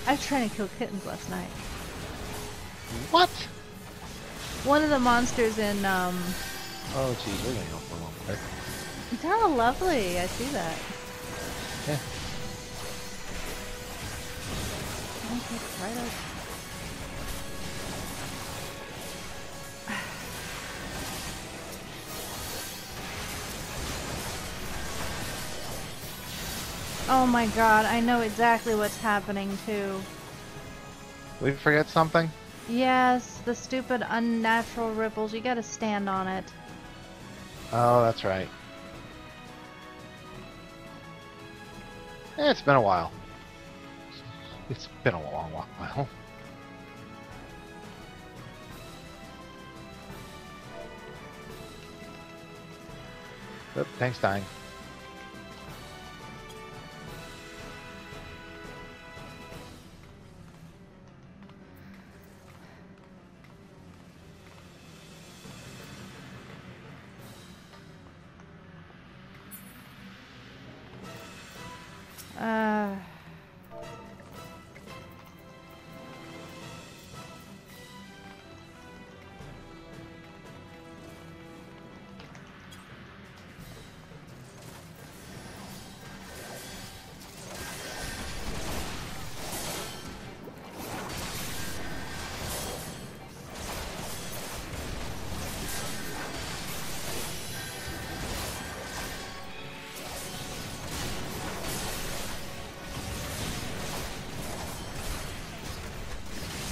I was trying to kill kittens last night. What? One of the monsters in, Oh, geez, we're gonna go for a long bit. They're all lovely, I see that. Yeah. Okay, right up. Oh my god, I know exactly what's happening too. Did we forget something? Yes, the stupid unnatural ripples, you gotta stand on it. Oh, that's right. It's been a while. It's been a long while. Oop, thanks, dying.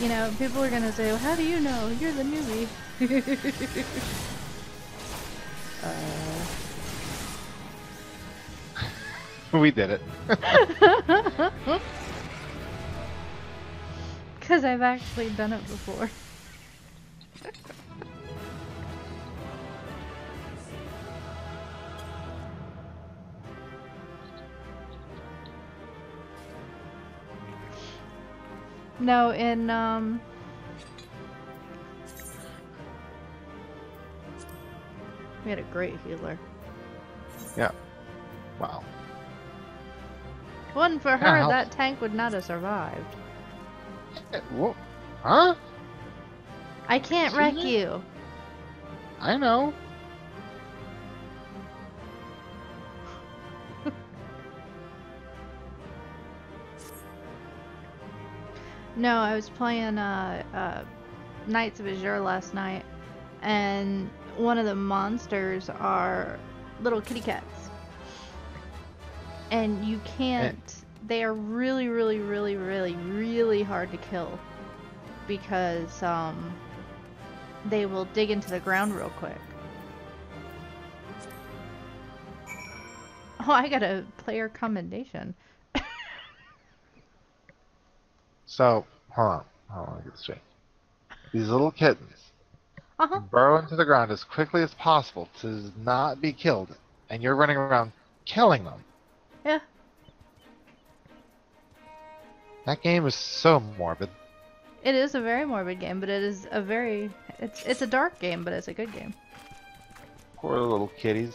You know, people are gonna say, well, how do you know? You're the newbie. We did it. Because I've actually done it before. No, in we had a great healer. Yeah. Wow. If it wasn't for her, that tank would not have survived. Whoa. Huh? I can't wreck you. I know. No, I was playing Knights of Azure last night, and one of the monsters are little kitty cats. And you can't... They are really, really, really, really, really hard to kill. Because they will dig into the ground real quick. Oh, I got a player commendation. So, hold on, let me get this straight. These little kittens burrow into the ground as quickly as possible to not be killed, and you're running around killing them. Yeah. That game is so morbid. It is a very morbid game, but it is a very... It's a dark game, but it's a good game. Poor little kitties.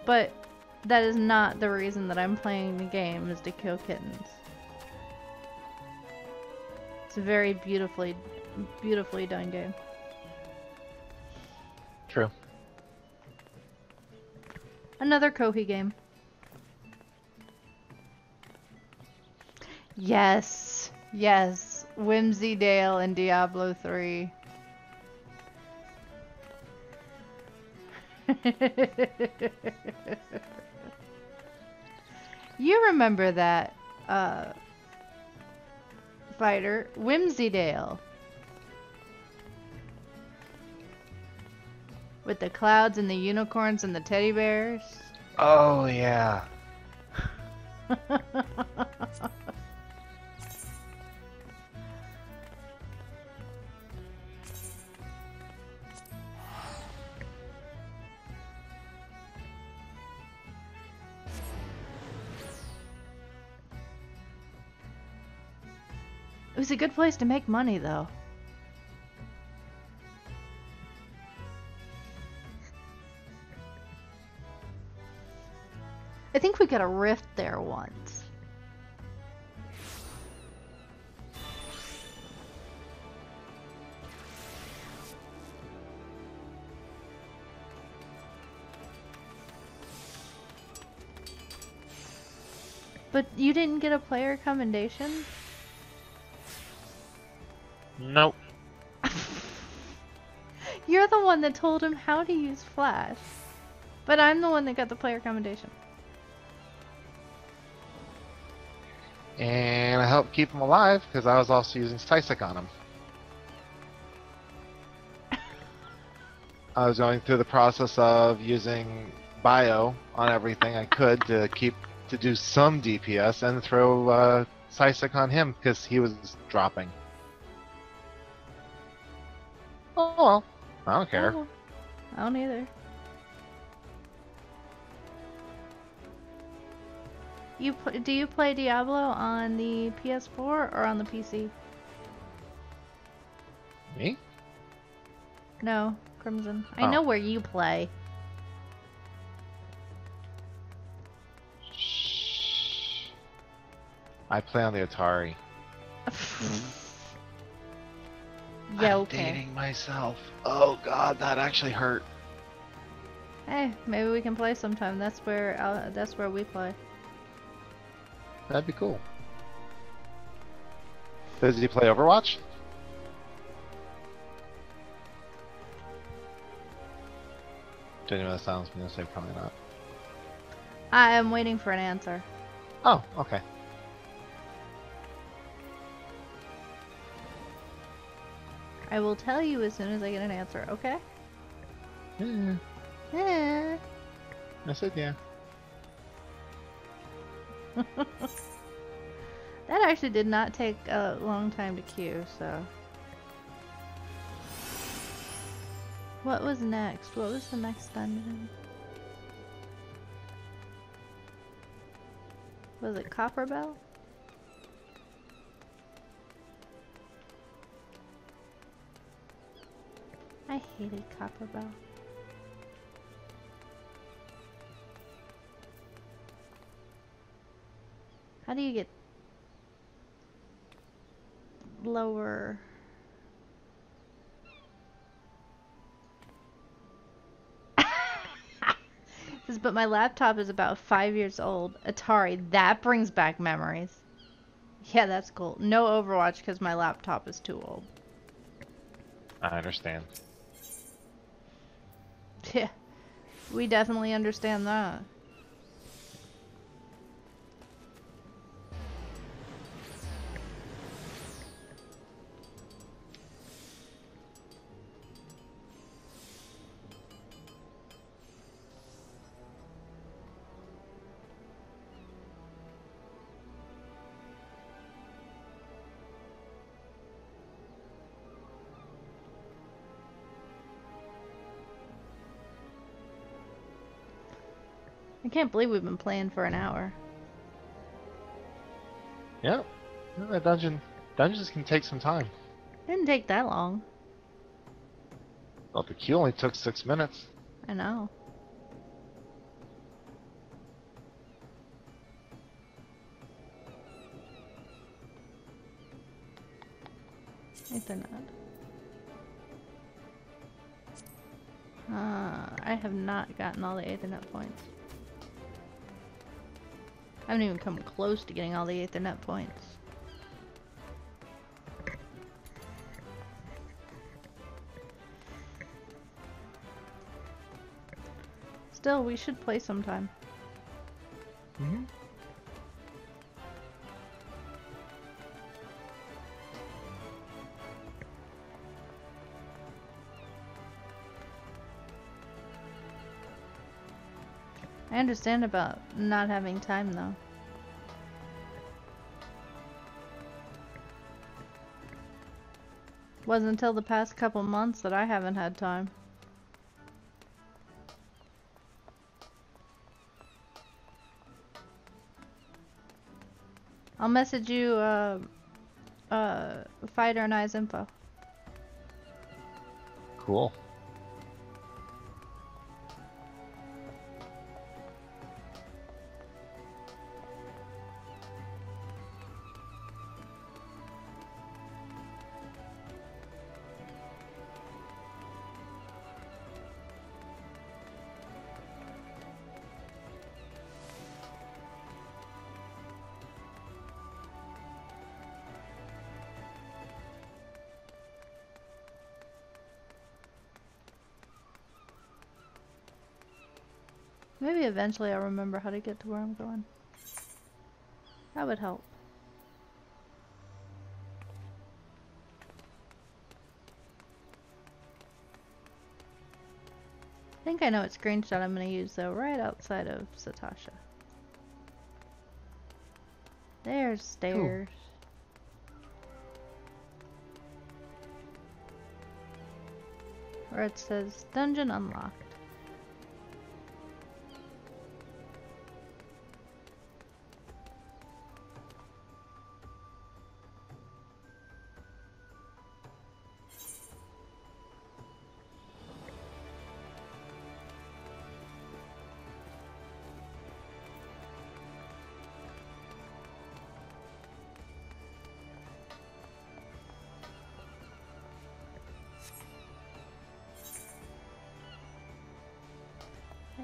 But that is not the reason that I'm playing the game, is to kill kittens. It's a very beautifully done game. True. Another Kohi game. Yes, yes, Whimsydale and Diablo 3. You remember that, fighter, Whimsydale. With the clouds and the unicorns and the teddy bears. Oh, yeah. It was a good place to make money, though. I think we got a rift there once. But you didn't get a player commendation? Nope. You're the one that told him how to use Flash. But I'm the one that got the player commendation. And I helped keep him alive because I was also using Sisek on him. I was going through the process of using bio on everything I could to do some DPS and throw Sisek on him because he was dropping. Oh well, I don't care. Oh, I don't either. Do you play Diablo on the PS4 or on the PC? Me? No, Crimson. Oh. I know where you play. Shh. I play on the Atari. Yeah, I'm okay. dating myself. Oh god, that actually hurt. Hey, maybe we can play sometime. That's where we play. That'd be cool. Does he play Overwatch? Genuinely, that sounds me to say probably not. I am waiting for an answer. Oh, okay. I will tell you as soon as I get an answer, okay? Yeah. Eh. I said yeah. That actually did not take a long time to queue, so... What was next? What was the next dungeon? Was it Copper Bell? I hated Copper Bell. How do you get lower? But my laptop is about 5 years old. Atari, that brings back memories. Yeah, that's cool. No Overwatch because my laptop is too old. I understand. Yeah, we definitely understand that. I can't believe we've been playing for an hour. Yep. Yeah, that dungeons can take some time. Didn't take that long. Well, the queue only took 6 minutes. I know. Ethernet. I have not gotten all the Ethernet points. I haven't even come close to getting all the Ethernet points. Still, we should play sometime. Mm-hmm. I understand about not having time, though. Wasn't until the past couple months that I haven't had time. I'll message you, Fighter and I's info. Cool. Maybe eventually I'll remember how to get to where I'm going. That would help. I think I know what screenshot I'm going to use, though, right outside of Satasha. There's stairs. Where it says, Dungeon Unlocked.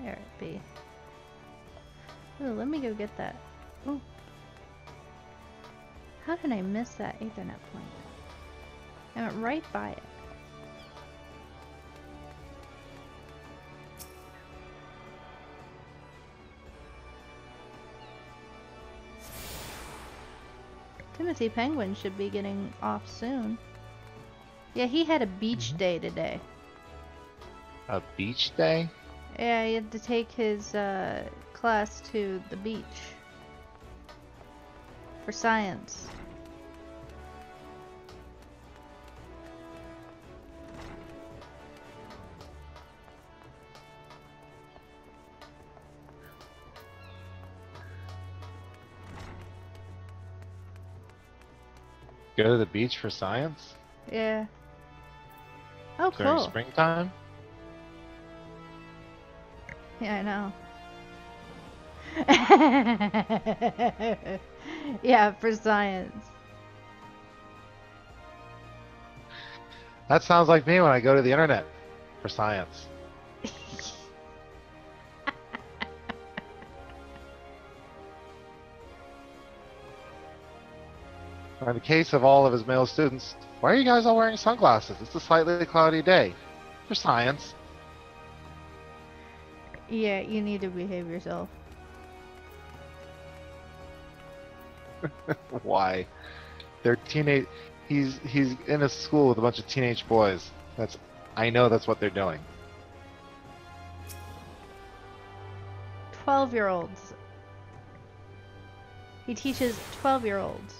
There it be. Ooh, let me go get that. Ooh. How did I miss that Ethernet point? I went right by it. Timothy Penguin should be getting off soon. Yeah, he had a beach day today. A beach day? Yeah, he had to take his class to the beach for science. Go to the beach for science? Yeah. Oh, During cool. springtime? Yeah, I know. Yeah, for science. That sounds like me when I go to the internet for science. In the case of all of his male students, why are you guys all wearing sunglasses? It's a slightly cloudy day. For science. Yeah, you need to behave yourself. Why? They're teenage. He's in a school with a bunch of teenage boys. I know that's what they're doing. 12-year-olds. He teaches 12-year-olds.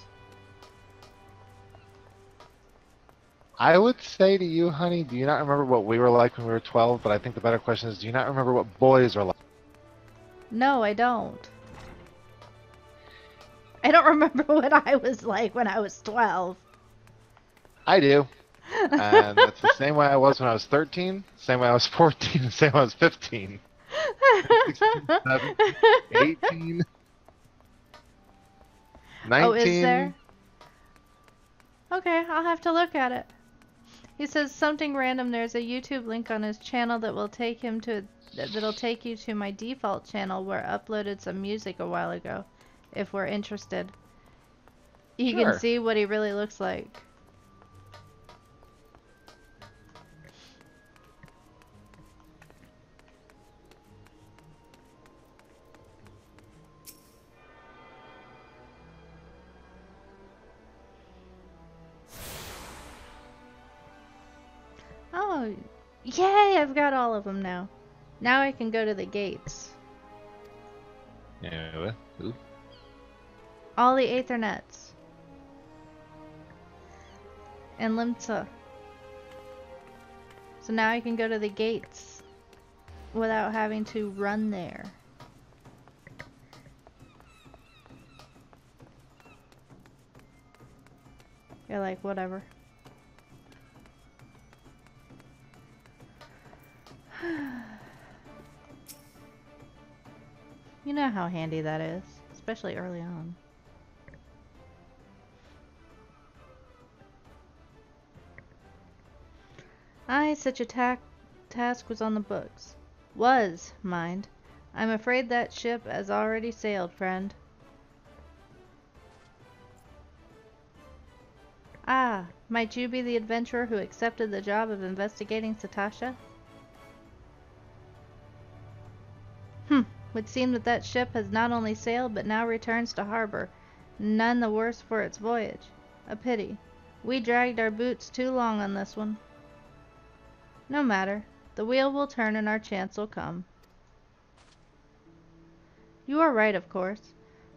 I would say to you, honey, do you not remember what we were like when we were 12? But I think the better question is, do you not remember what boys are like? No, I don't. I don't remember what I was like when I was 12. I do. And that's the same way I was when I was 13, same way I was 14, the same way I was 15, 16, 17, 18, 19. Oh, is there? Okay, I'll have to look at it. He says something random. There's a YouTube link on his channel that will take him to that'll take you to my default channel where I uploaded some music a while ago. If we're interested, you Sure. can see what he really looks like. Oh, yay! I've got all of them now. Now I can go to the gates. Yeah, ooh. All the Aethernets. And Limsa. So now I can go to the gates without having to run there. You're like, whatever. You know how handy that is, especially early on. Aye, such a task was on the books. Was, mind. I'm afraid that ship has already sailed, friend. Ah, might you be the adventurer who accepted the job of investigating Satasha? Would seem that that ship has not only sailed but now returns to harbor, none the worse for its voyage. A pity. We dragged our boots too long on this one. No matter. The wheel will turn and our chance will come. You are right, of course,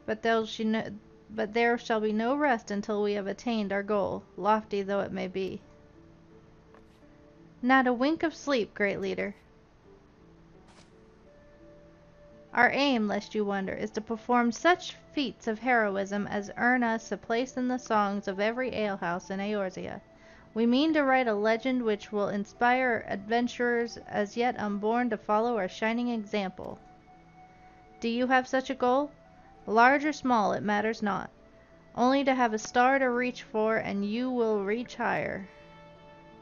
but there shall be no rest until we have attained our goal, lofty though it may be. Not a wink of sleep, great leader. Our aim, lest you wonder, is to perform such feats of heroism as earn us a place in the songs of every alehouse in Eorzea. We mean to write a legend which will inspire adventurers as yet unborn to follow our shining example. Do you have such a goal? Large or small, it matters not. Only to have a star to reach for, and you will reach higher.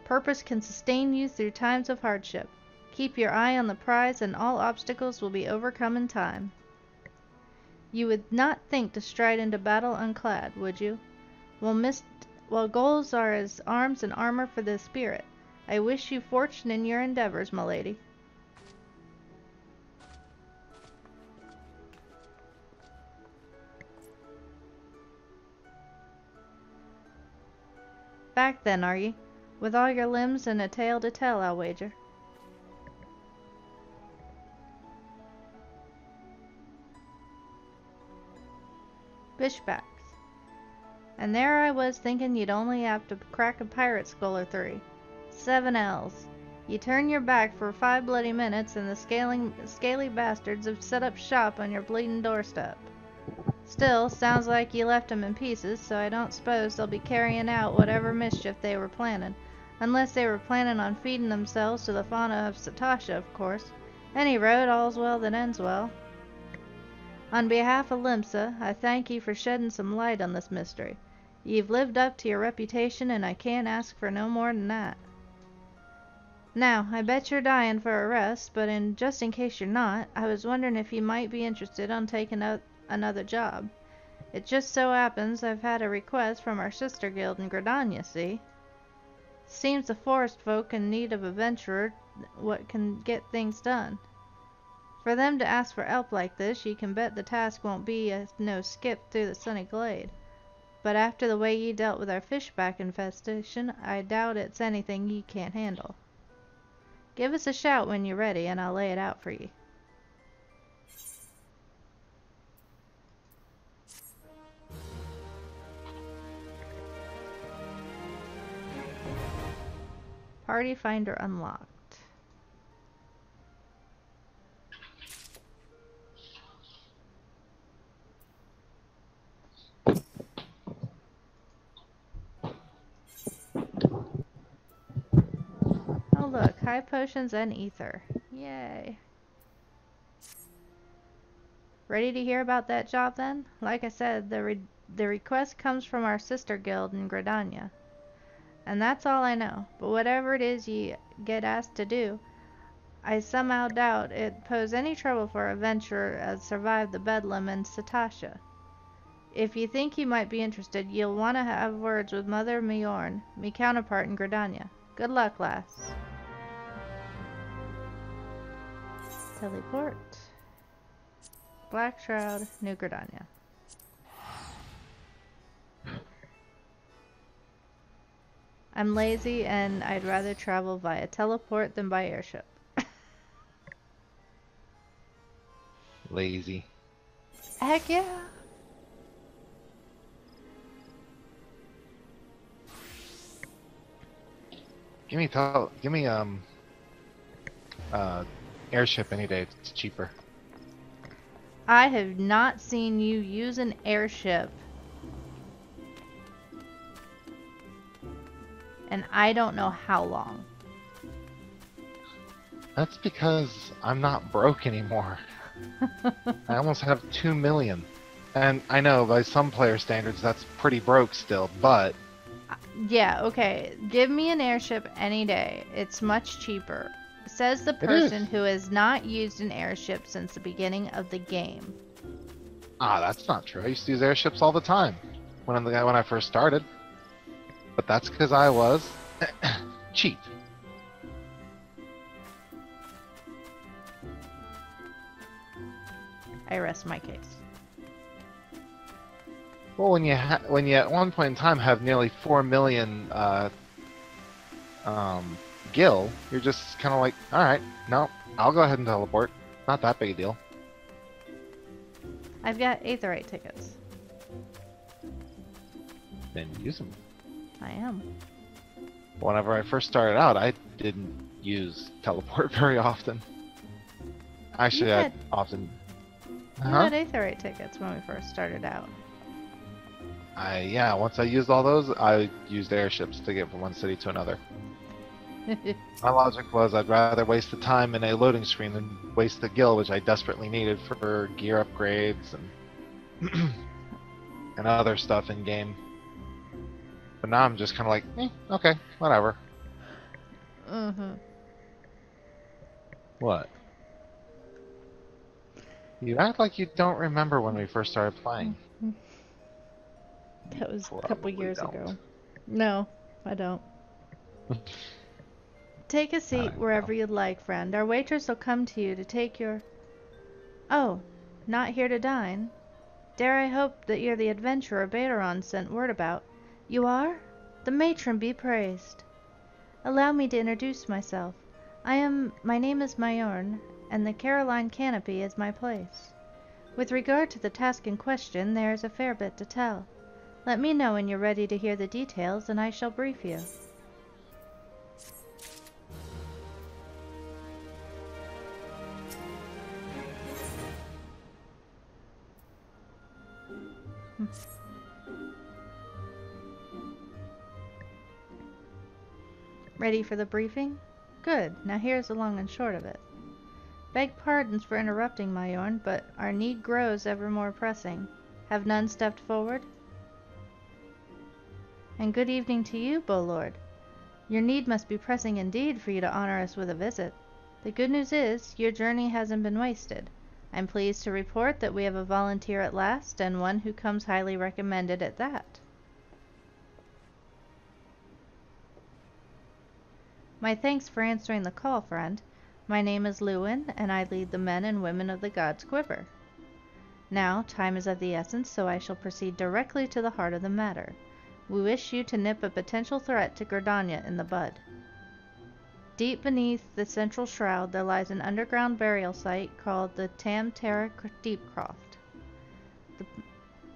Purpose can sustain you through times of hardship. Keep your eye on the prize, and all obstacles will be overcome in time. You would not think to stride into battle unclad, would you? Well, goals are as arms and armor for the spirit. I wish you fortune in your endeavors, my lady. Back then, are ye? With all your limbs and a tale to tell, I'll wager. Bishbacks. And there I was thinking you'd only have to crack a pirate skull or 3. 7 L's. You turn your back for 5 bloody minutes and the scaly bastards have set up shop on your bleeding doorstep. Still, sounds like you left 'em in pieces, so I don't suppose they'll be carrying out whatever mischief they were planning. Unless they were planning on feeding themselves to the fauna of Satasha, of course. Any road, all's well that ends well. On behalf of Limsa, I thank ye for shedding some light on this mystery. You've lived up to your reputation, and I can't ask for no more than that. Now, I bet you're dying for a rest, but just in case you're not, I was wondering if you might be interested on taking another job. It just so happens I've had a request from our sister guild in Gridania, see? Seems the forest folk in need of a venturer what can get things done. For them to ask for help like this, you can bet the task won't be no skip through the sunny glade. But after the way ye dealt with our fishback infestation, I doubt it's anything ye can't handle. Give us a shout when you're ready, and I'll lay it out for ye. Party Finder unlocked. Oh look, high potions and ether. Yay. Ready to hear about that job then? Like I said, the request comes from our sister guild in Gridania. And that's all I know. But whatever it is ye get asked to do, I somehow doubt it pose any trouble for a venturer as survived the bedlam in Satasha. If you think you might be interested, you'll want to have words with Mother Mjorn, me counterpart in Gridania. Good luck, lass. Teleport. Black Shroud, New Gridania. I'm lazy and I'd rather travel via teleport than by airship. Lazy. Heck yeah! Give me airship any day. It's cheaper. I have not seen you use an airship. And I don't know how long. That's because I'm not broke anymore. I almost have 2 million. And I know by some player standards that's pretty broke still, but... Yeah, okay. Give me an airship any day. It's much cheaper. Says the person who has not used an airship since the beginning of the game. Ah, that's not true. I used to use airships all the time when I first started. But that's because I was cheap. I rest my case. Well, when you at one point in time have nearly 4 million gil, you're just kind of like, all right, no, I'll go ahead and teleport. Not that big a deal. I've got Aetherite tickets. Then use them. I am. Whenever I first started out, I didn't use teleport very often. Actually, I often... You had Aetherite tickets when we first started out. Yeah, once I used all those, I used airships to get from one city to another. My logic was I'd rather waste the time in a loading screen than waste the gil, which I desperately needed for gear upgrades and and other stuff in game. But now I'm just kind of like, okay, whatever. What? You act like you don't remember when we first started playing. That was a couple years ago. No, I don't. Take a seat wherever you'd like, friend. Our waitress will come to you to take your... Oh, not here to dine? Dare I hope that you're the adventurer Baderon sent word about? You are? The matron be praised. Allow me to introduce myself. My name is Mayorn, and the Caroline Canopy is my place. With regard to the task in question, there is a fair bit to tell. Let me know when you're ready to hear the details, and I shall brief you. Ready for the briefing? Good. Now here's the long and short of it. Beg pardons for interrupting, Mayorn, but our need grows ever more pressing. Have none stepped forward? And good evening to you, Bolord. Your need must be pressing indeed for you to honor us with a visit. The good news is, your journey hasn't been wasted. I'm pleased to report that we have a volunteer at last, and one who comes highly recommended at that. My thanks for answering the call, friend. My name is Lewin, and I lead the men and women of the God's Quiver. Now, time is of the essence, so I shall proceed directly to the heart of the matter. We wish you to nip a potential threat to Gridania in the bud. Deep beneath the central shroud there lies an underground burial site called the Tamtara Deepcroft.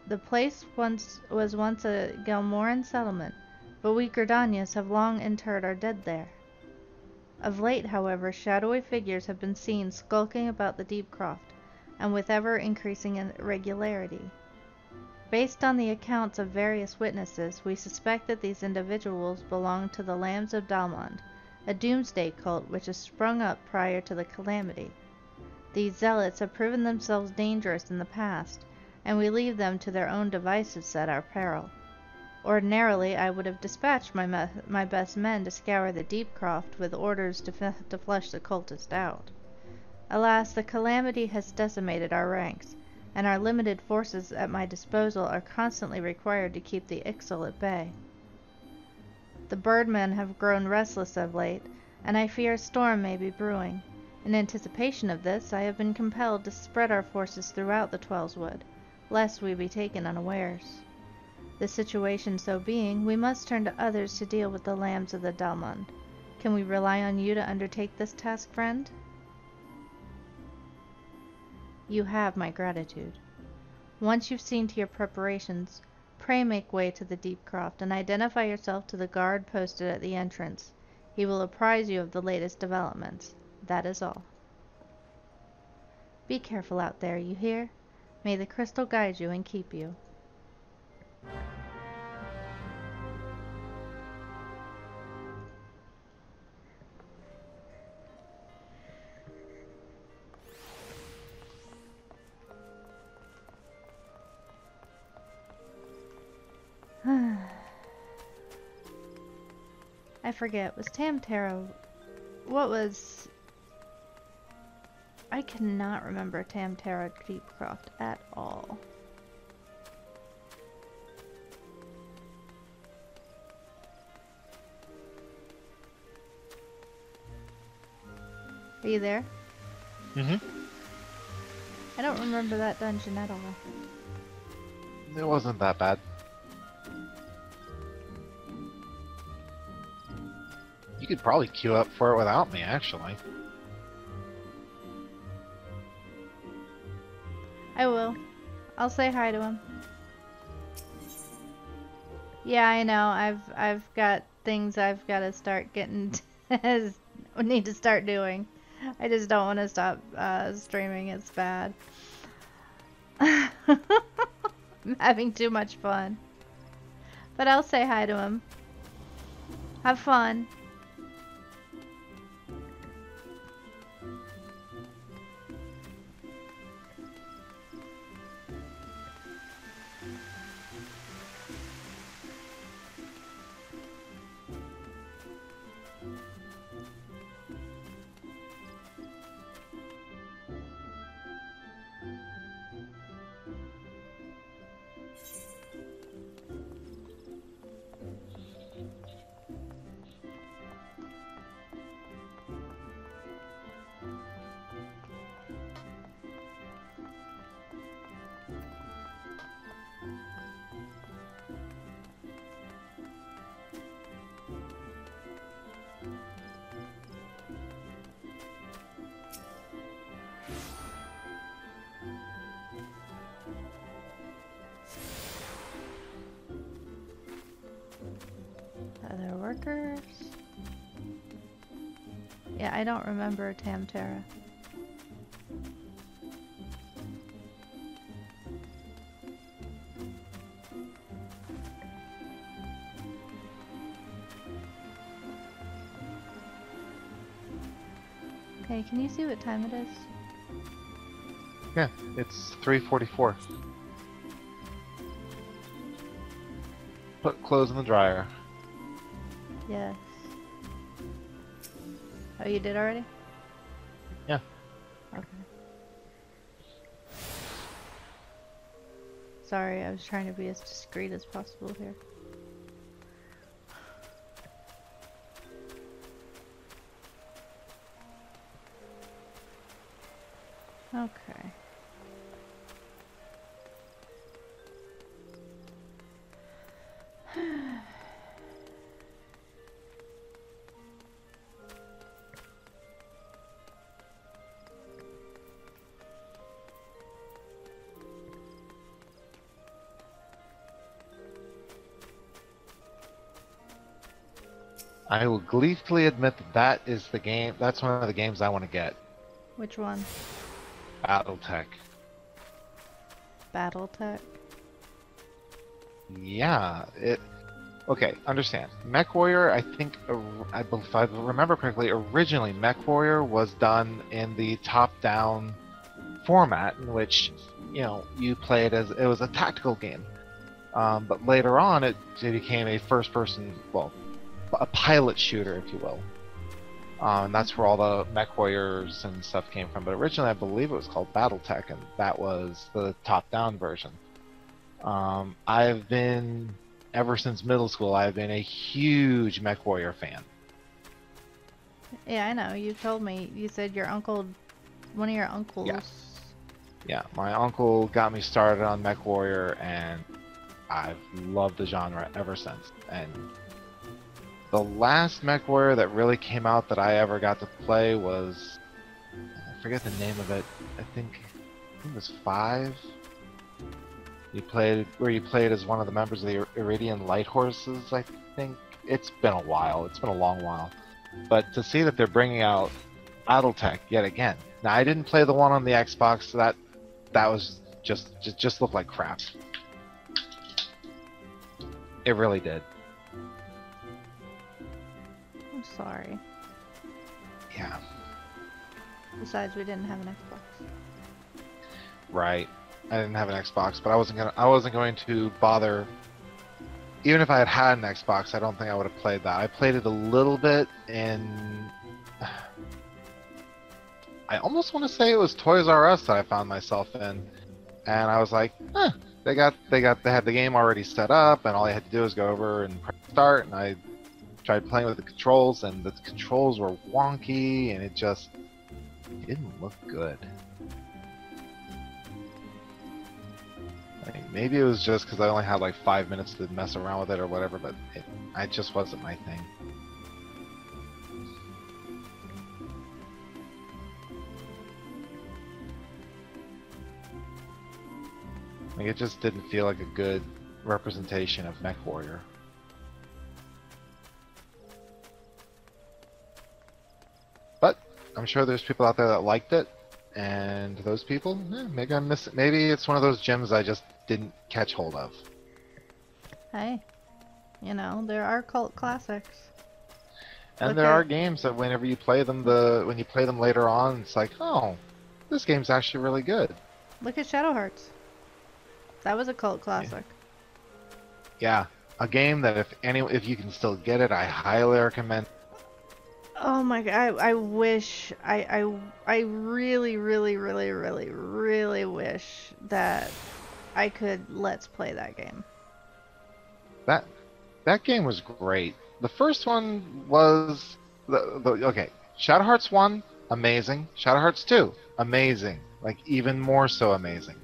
The place was once a Galmoran settlement, but we Gridanians have long interred our dead there. Of late, however, shadowy figures have been seen skulking about the Deepcroft, and with ever-increasing irregularity. Based on the accounts of various witnesses, we suspect that these individuals belong to the Lambs of Dalmond, a doomsday cult which has sprung up prior to the calamity. These zealots have proven themselves dangerous in the past, and we leave them to their own devices at our peril. Ordinarily, I would have dispatched my best men to scour the Deepcroft with orders to flush the cultist out. Alas, the calamity has decimated our ranks, and our limited forces at my disposal are constantly required to keep the Ixal at bay. The birdmen have grown restless of late, and I fear a storm may be brewing. In anticipation of this, I have been compelled to spread our forces throughout the Twellswood, lest we be taken unawares. The situation so being, we must turn to others to deal with the Lambs of the Dalmond. Can we rely on you to undertake this task, friend? You have my gratitude. Once you've seen to your preparations, pray make way to the Deepcroft and identify yourself to the guard posted at the entrance. He will apprise you of the latest developments. That is all. Be careful out there, you hear? May the crystal guide you and keep you. I forget, was Tamtara... What was... I cannot remember Tamtara Deepcroft at all. Are you there? Mm-hmm. I don't remember that dungeon at all. It wasn't that bad. You could probably queue up for it without me, actually. I will. I'll say hi to him. Yeah, I know. I've got things I've got to start getting need to start doing. I just don't want to stop streaming. It's bad. I'm having too much fun. But I'll say hi to him. Have fun. Other workers. Yeah, I don't remember Tamtara. Hey, can you see what time it is? Yeah, it's 3:44. Put clothes in the dryer. Yes. Oh, you did already? Yeah. Okay. Sorry, I was trying to be as discreet as possible here. Okay. I will gleefully admit that that is the game. That's one of the games I want to get. Which one? BattleTech. Battletech? Yeah. Okay, understand. MechWarrior, I think, if I remember correctly, originally MechWarrior was done in the top-down format in which, you played as it was a tactical game. But later on, it became a first-person, well, a pilot shooter, if you will. And that's where all the MechWarriors and stuff came from. But originally, I believe it was called BattleTech, and that was the top-down version. I've been, ever since middle school, I've been a huge MechWarrior fan. Yeah, I know. You told me. You said your uncle, one of your uncles. Yeah, my uncle got me started on MechWarrior, and I've loved the genre ever since. And the last MechWarrior that really came out that I ever got to play was, I forget the name of it. I think it was 5. You played as one of the members of the Iridian Light Horses. I think it's been a while. It's been a long while. But to see that they're bringing out BattleTech yet again. Now I didn't play the one on the Xbox. So that was just looked like crap. It really did. I'm sorry. Yeah. Besides, we didn't have an Xbox. Right. I didn't have an Xbox, but I wasn't going to bother. Even if I had had an Xbox, I don't think I would have played that. I played it a little bit in. I almost want to say it was Toys R Us that I found myself in, and I was like, they had the game already set up, and all I had to do was go over and press start, and I tried playing with the controls, and the controls were wonky, and it didn't look good. Maybe it was just because I only had like 5 minutes to mess around with it or whatever, but it just wasn't my thing. Like, it just didn't feel like a good representation of MechWarrior. But I'm sure there's people out there that liked it, and those people, maybe I'm missing. Maybe it's one of those gems I just didn't catch hold of. Hey, there are cult classics. And there are games that whenever you play them, when you play them later on, it's like, oh, this game's actually really good. Look at Shadow Hearts. That was a cult classic. Yeah, a game that if you can still get it, I highly recommend. Oh my god, I wish, I really, really, really, really, really wish that I could let's play that game. That game was great. The first one was okay. Shadow Hearts 1, amazing. Shadow Hearts 2, amazing. Like even more so amazing.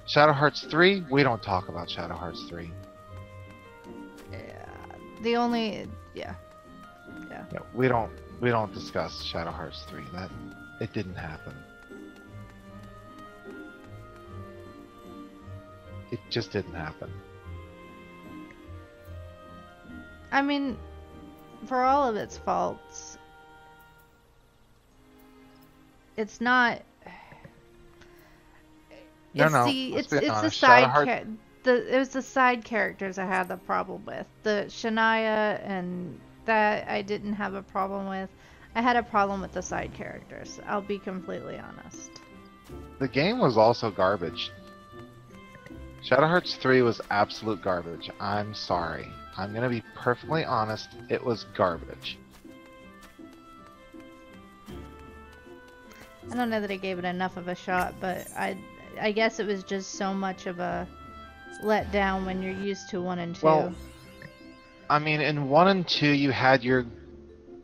Shadow Hearts 3, we don't talk about Shadow Hearts 3. Yeah. Yeah, we don't discuss Shadow Hearts 3. It didn't happen. It just didn't happen. I mean, for all of its faults, it's not. No, It's no. the Let's it's be it's the honest. side it was the side characters I had the problem with. The Shania and that I didn't have a problem with. I had a problem with the side characters. I'll be completely honest. The game was also garbage. Shadow Hearts 3 was absolute garbage. I'm sorry. I'm gonna be perfectly honest. It was garbage. I don't know that I gave it enough of a shot, but I guess it was just so much of a letdown when you're used to 1 and 2. Well, I mean, in 1 and 2, you had your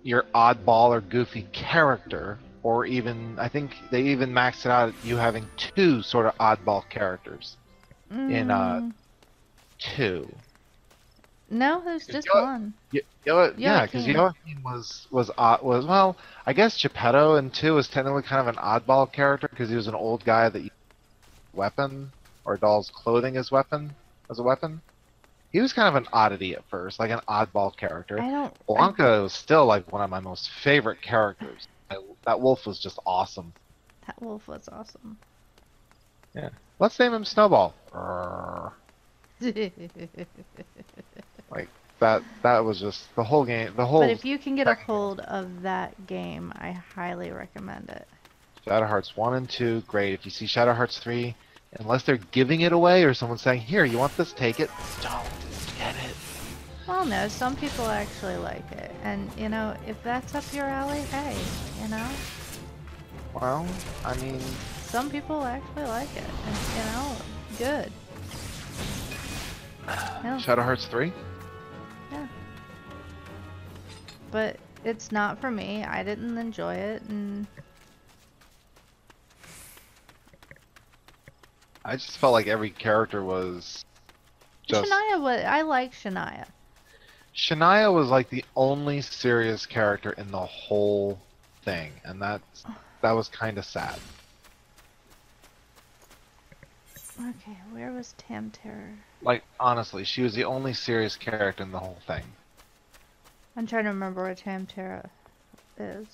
oddball or goofy character, or even I think they even maxed it out at you having 2 sort of oddball characters in 2. No, it was just one. Yeah, because Joachim was well, I guess Geppetto in 2 was technically kind of an oddball character because he was an old guy that used weapon or doll's clothing as a weapon. He was kind of an oddity at first, like an oddball character. Blanca was still like one of my most favorite characters. That wolf was just awesome. That wolf was awesome. Yeah. Let's name him Snowball. Like that was just the whole game. But if you can get a hold of that game, I highly recommend it. Shadow Hearts 1 and 2, great. If you see Shadow Hearts 3, unless they're giving it away or someone's saying, "Here, you want this? Take it." Don't get it. Well, no, some people actually like it, and you know, if that's up your alley, hey, you know. Well, I mean, some people actually like it, and you know, good. Yeah. Shadow Hearts 3? Yeah. But it's not for me. I didn't enjoy it, and I just felt like every character was just... I like Shania. Shania was like the only serious character in the whole thing, and that was kind of sad. Okay, where was Tamtara? Like, honestly, she was the only serious character in the whole thing. I'm trying to remember where Tamtara is.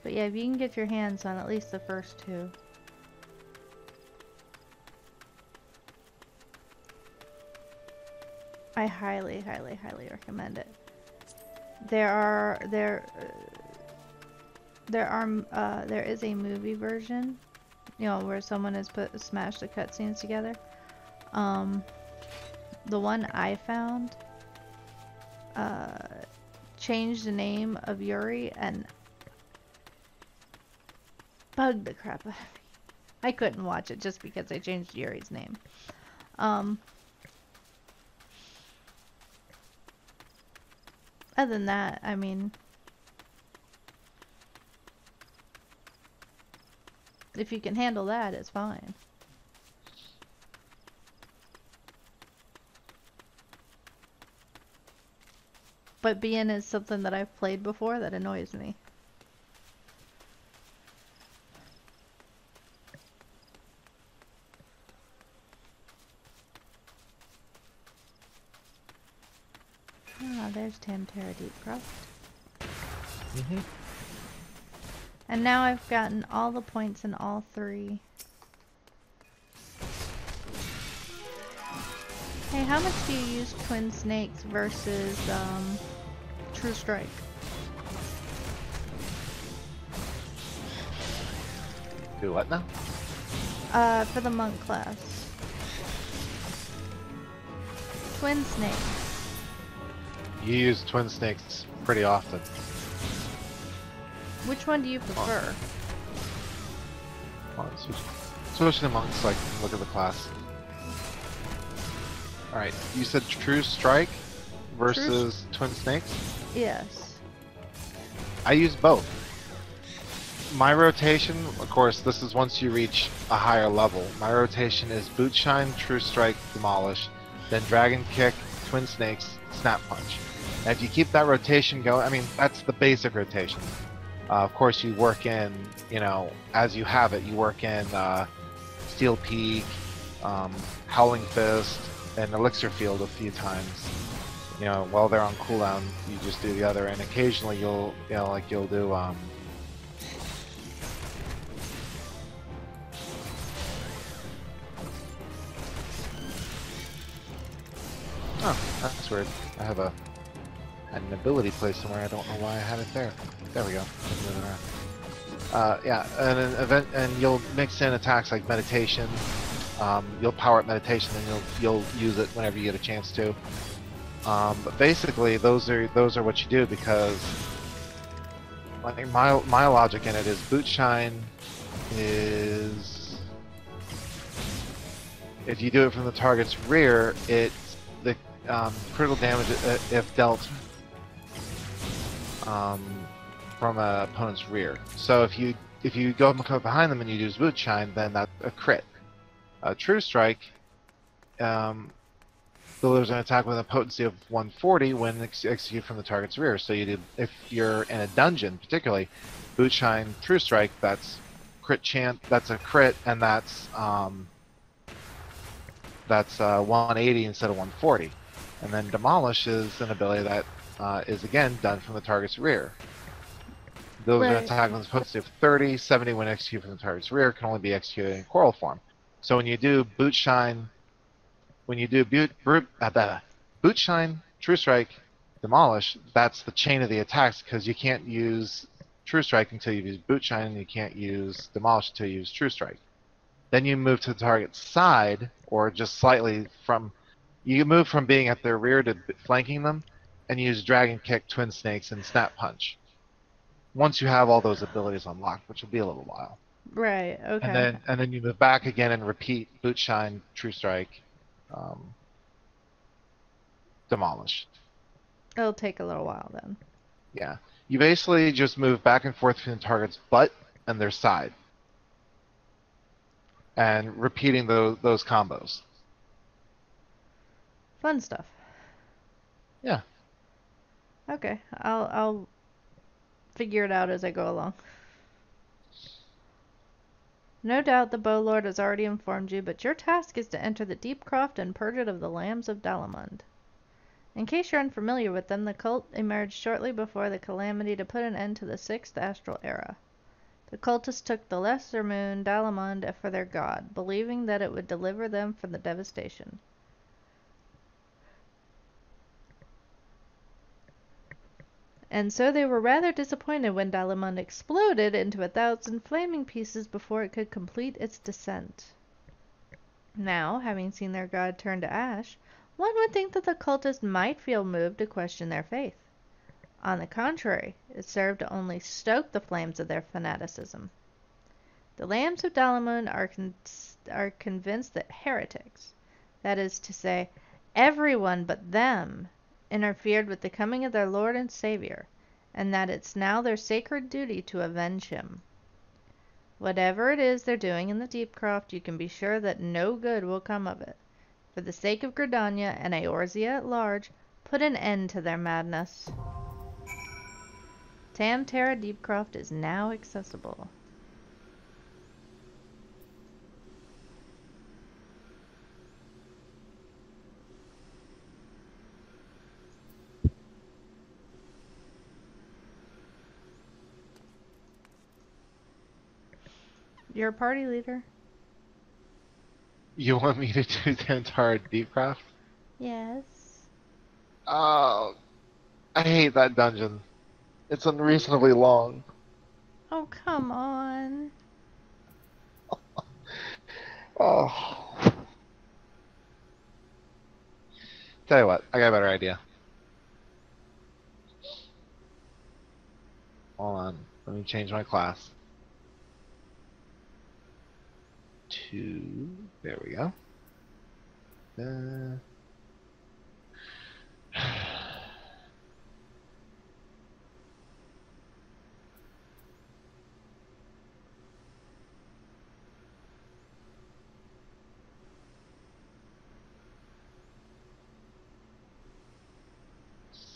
But yeah, if you can get your hands on at least the first 2. I highly, highly, highly recommend it. There is a movie version, you know, where someone has smashed the cutscenes together. The one I found changed the name of Yuri and bugged the crap out of me. I couldn't watch it just because I changed Yuri's name. Other than that, I mean, if you can handle that, it's fine. But being is something that I've played before that annoys me. Ah, there's Tamtara Deep Croft. And now I've gotten all the points in all 3. Hey, how much do you use Twin Snakes versus True Strike? Do what now? For the monk class. Twin Snakes. You use Twin Snakes pretty often. Which one do you prefer? Well, switch to monks so I can look at the class. Alright, you said True Strike versus Twin Snakes? Yes. I use both. my rotation, of course, this is once you reach a higher level. My rotation is Boot Shine, True Strike, Demolish, then Dragon Kick, Twin Snakes, Snap Punch. And if you keep that rotation going, I mean, that's the basic rotation. Of course, you work in, you know, as you have it, you work in Steel Peak, Howling Fist, and Elixir Field a few times. You know, while they're on cooldown, you just do the other, and occasionally you'll, you know, like you'll do, oh, that's weird. I have an ability placed somewhere. I don't know why I had it there. There we go. Yeah, and an event, and you'll mix in attacks like meditation. You'll power up meditation, and you'll use it whenever you get a chance to. But basically, those are what you do, because I think my logic in it is Boot Shine is, if you do it from the target's rear, it's the critical damage if dealt from an opponent's rear. So if you go behind them and you use Boot Shine, then that's a crit. True Strike delivers an attack with a potency of 140 when executed from the target's rear. So if you're in a dungeon, particularly, Boot Shine, True Strike, that's crit chance. That's a crit, and that's 180 instead of 140. And then Demolish is an ability that is again done from the target's rear. Those are an attack with a potency of 30, 70 when executed from the target's rear, can only be executed in Coral form. So when you do Boot Shine, Boot Shine, True Strike, Demolish, that's the chain of the attacks, because you can't use True Strike until you use Boot Shine, and you can't use Demolish until you use True Strike. Then you move to the target's side, or just slightly from... You move from being at their rear to flanking them, and use Dragon Kick, Twin Snakes, and Snap Punch. Once you have all those abilities unlocked, which will be a little while. Right, okay. And then you move back again and repeat Boot Shine, True Strike, Demolish. It'll take a little while then. Yeah. You basically just move back and forth between the target's butt and their side. And repeating those combos. Fun stuff. Yeah. Okay, I'll figure it out as I go along. No doubt the Bow Lord has already informed you, but your task is to enter the Deep Croft and purge it of the Lambs of Dalamund. In case you're unfamiliar with them, the cult emerged shortly before the Calamity to put an end to the Sixth Astral Era. The cultists took the lesser moon, Dalamund, for their god, believing that it would deliver them from the devastation. And so they were rather disappointed when Dalamund exploded into 1,000 flaming pieces before it could complete its descent. Now, having seen their god turn to ash, one would think that the cultists might feel moved to question their faith. On the contrary, it served to only stoke the flames of their fanaticism. The Lambs of Dalamund are convinced that heretics, that is to say, everyone but them, interfered with the coming of their Lord and Savior, and that it's now their sacred duty to avenge him. Whatever it is they're doing in the Deepcroft, you can be sure that no good will come of it. For the sake of Gridania and Eorzea at large, put an end to their madness. Tamtara Deepcroft is now accessible. You're a party leader? You want me to do the entire Deepcraft? Yes. Oh, I hate that dungeon. It's unreasonably long. Oh, come on. Oh. Tell you what, I got a better idea. Hold on, let me change my class. There we go.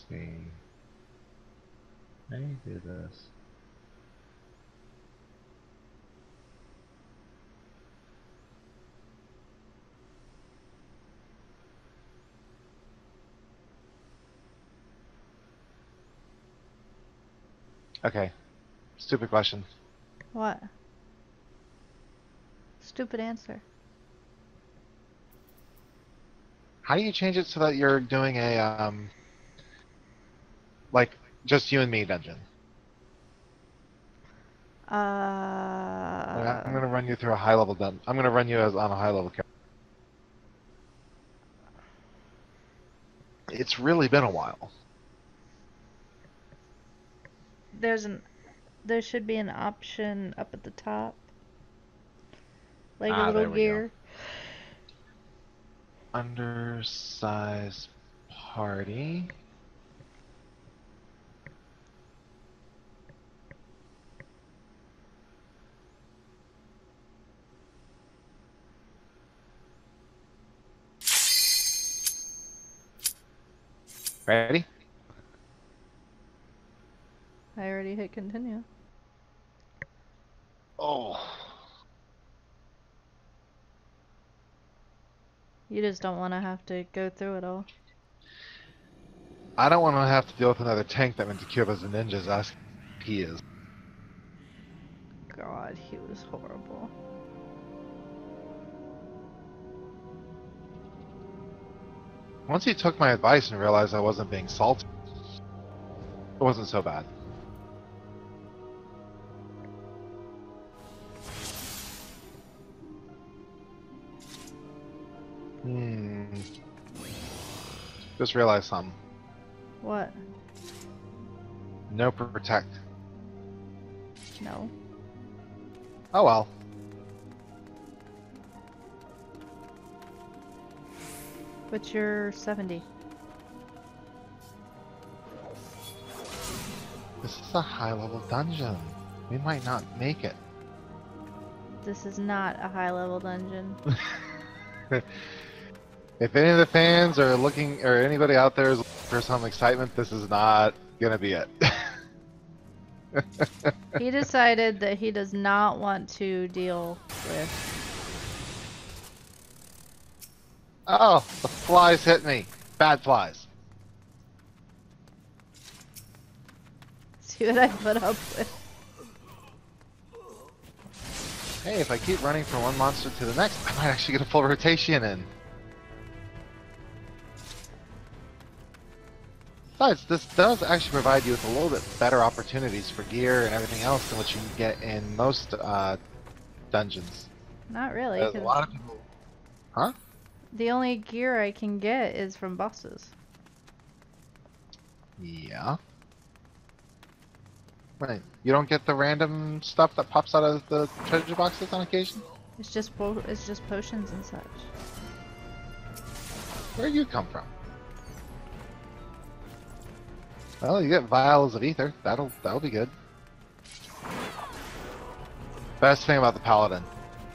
see. Let me do this. Okay. Stupid question. What? Stupid answer. How do you change it so that you're doing a, like, just you and me dungeon? Like, I'm gonna run you through a high level dungeon. I'm gonna run you as on a high level character. It's really been a while. There should be an option up at the top. Like a There little we gear. go. Undersized party. Ready? I already hit continue. Oh. You just don't want to have to go through it all. I don't want to have to deal with another tank that went to Cuba's and ninjas asking he is. God, he was horrible. Once he took my advice and realized I wasn't being salty, it wasn't so bad. Just realized something. What? No protect. No. Oh well. But you're 70. This is a high level dungeon. We might not make it. This is not a high level dungeon. If any of the fans are looking, or anybody out there is looking for some excitement, this is not gonna be it. He decided that he does not want to deal with... Oh, the flies hit me. Bad flies. See what I put up with. Hey, if I keep running from one monster to the next, I might actually get a full rotation in. Besides, this does actually provide you with a little bit better opportunities for gear and everything else than what you can get in most dungeons. Not really. There's a lot of people... Huh? The only gear I can get is from bosses. Yeah. Right. You don't get the random stuff that pops out of the treasure boxes on occasion? It's just potions and such. Where'd you come from? Well, you get vials of ether. That'll be good. Best thing about the paladin,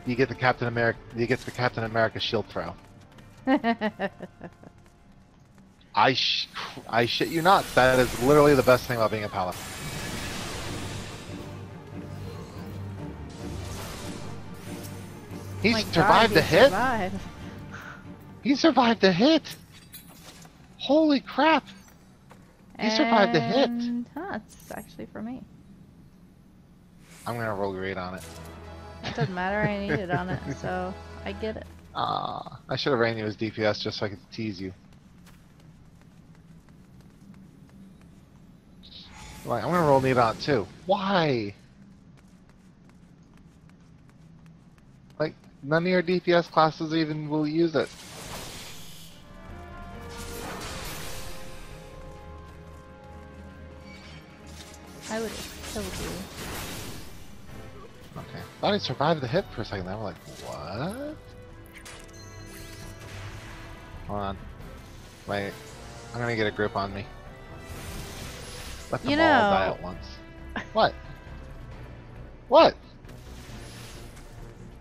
you get the Captain America shield throw. I shit you not. That is literally the best thing about being a paladin. He survived the hit. He survived the hit. Holy crap! He survived the hit. Huh, it's actually for me. I'm gonna roll great on it. It doesn't matter, I need it on it, so I get it. I should have ran you as DPS just so I could tease you. Right, I'm gonna roll need on it too. Why? Like, none of your DPS classes even will use it. I would have killed you. Okay. Thought he survived the hit for a second. I'm like, what? Hold on. Wait. I'm gonna get a grip on me. Let them all die at once. What? What?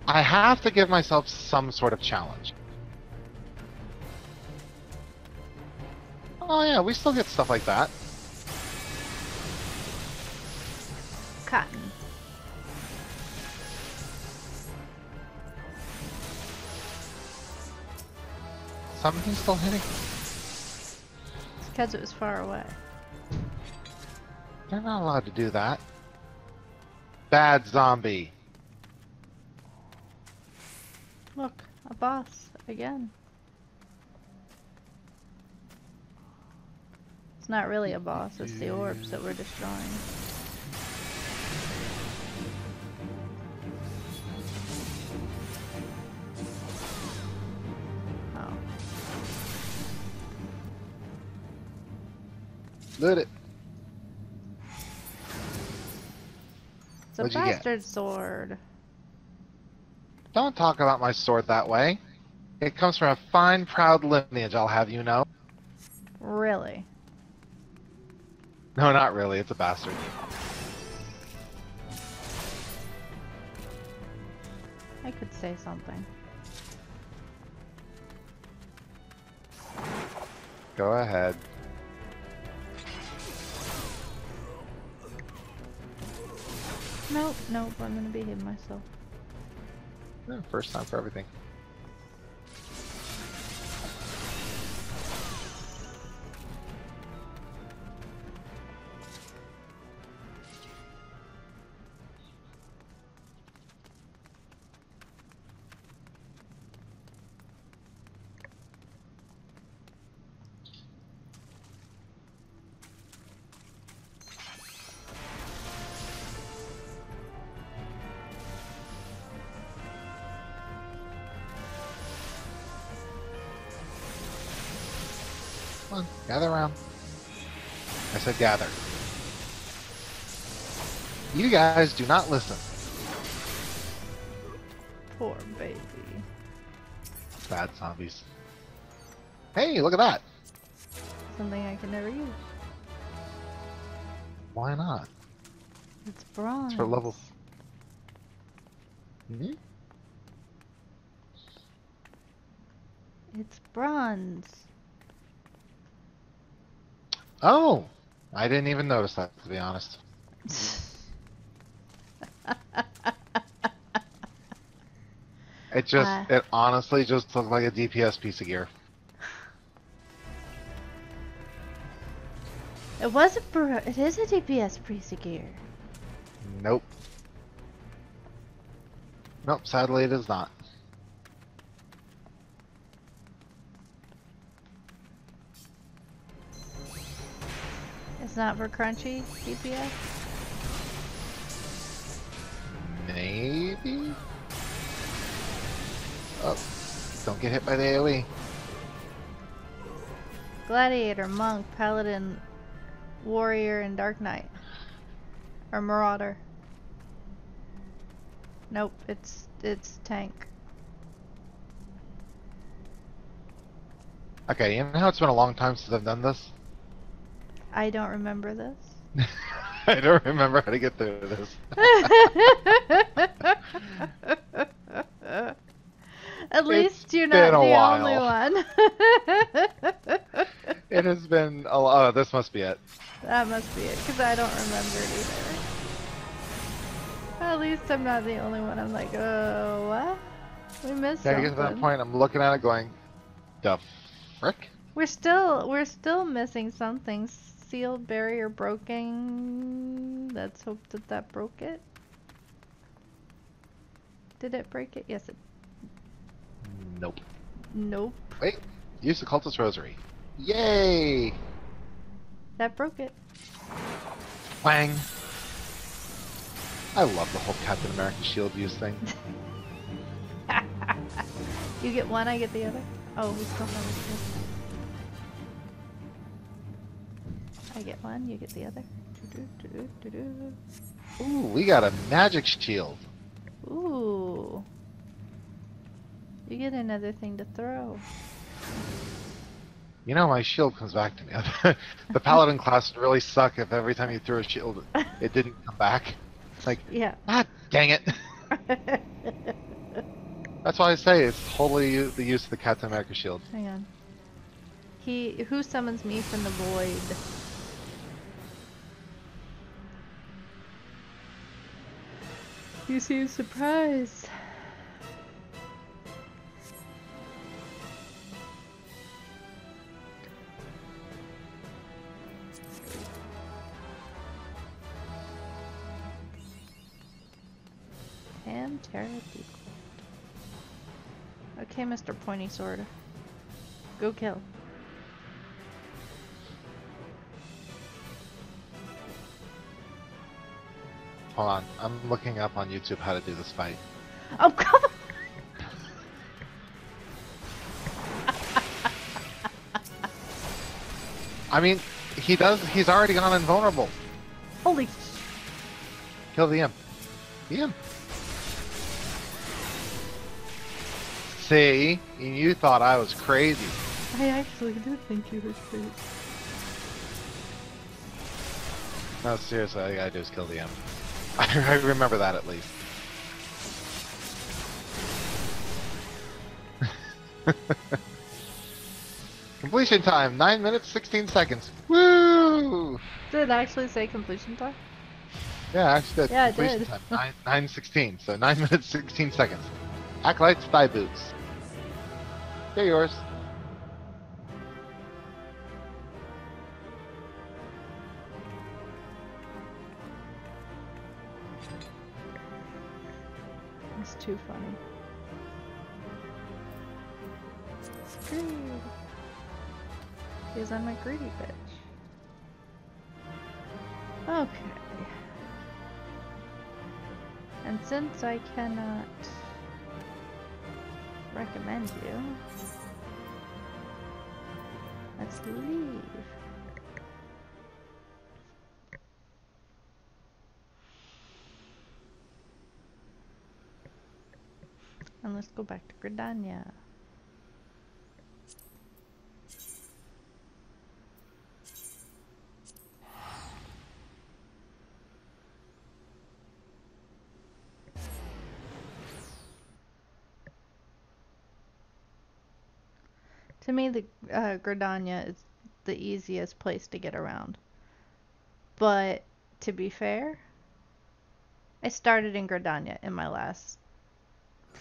I have to give myself some sort of challenge. Oh, Oh yeah, we still get stuff like that. Cotton. Something's still hitting. It's because it was far away. They're not allowed to do that. Bad zombie. Look, a boss again. It's not really a boss, it's the orbs that we're destroying. Oh. Loot it. It's a What'd you get? bastard sword. Don't talk about my sword that way. It comes from a fine, proud lineage, I'll have you know. Really? No, not really. It's a bastard. I could say something. Go ahead. Nope, nope, I'm gonna behave myself. First time for everything. Come on, gather around. I said gather. You guys do not listen. Poor baby. Bad zombies. Hey, look at that. Something I can never use. Why not? It's bronze. It's for level. Hmm? It's bronze. Oh! I didn't even notice that, to be honest. It just, it honestly just looked like a DPS piece of gear. It was it is a DPS piece of gear. Nope. Nope, sadly it is not. It's not for crunchy DPS? Maybe? Oh, don't get hit by the AoE. Gladiator, monk, paladin, warrior, and dark knight. Or marauder. Nope, it's tank. Okay, you know how it's been a long time since I've done this? I don't remember this. I don't remember how to get through this. At least you're not the only one. It has been a lot. Oh, this must be it. That must be it, because I don't remember it either. At least I'm not the only one. I'm like, oh, what? We missed Yeah, I something. get to that point, I'm looking at it going, the frick? We're still missing something. Sealed barrier broken. Let's hope that broke it. Did it break it? Yes, it. Nope. Nope. Wait, use the cultist rosary. Yay! That broke it. Wang! I love the whole Captain America shield use thing. You get one, I get the other. Oh, we still have it. I get one, you get the other. Ooh, we got a magic shield. Ooh. You get another thing to throw. You know, my shield comes back to me. The paladin class would really suck if every time you threw a shield, it didn't come back. Like, yeah. ah, dang it. That's why I say it's totally the use of the Captain America shield. Hang on. Who summons me from the void? You seem surprised. And Terra Decoy. Okay, Mr. Pointy Sword. Go kill. Hold on, I'm looking up on YouTube how to do this fight. Oh, come on! I mean, he's already gone invulnerable. Holy Kill the imp. The imp. See? You thought I was crazy. I actually did think you were crazy. No, seriously, all you gotta do is kill the imp. I remember that at least. Completion time, 9 minutes, 16 seconds. Woo! Did it actually say completion time? Yeah, actually, Yeah, it completion did. time, 9:16, so 9 minutes, 16 seconds. Acolyte's thigh boots. They're yours. It's too funny. Greed. Because I'm a greedy bitch. Okay. And since I cannot recommend you, let's leave. And let's go back to Gridania. To me, the Gridania is the easiest place to get around. But to be fair, I started in Gridania in my last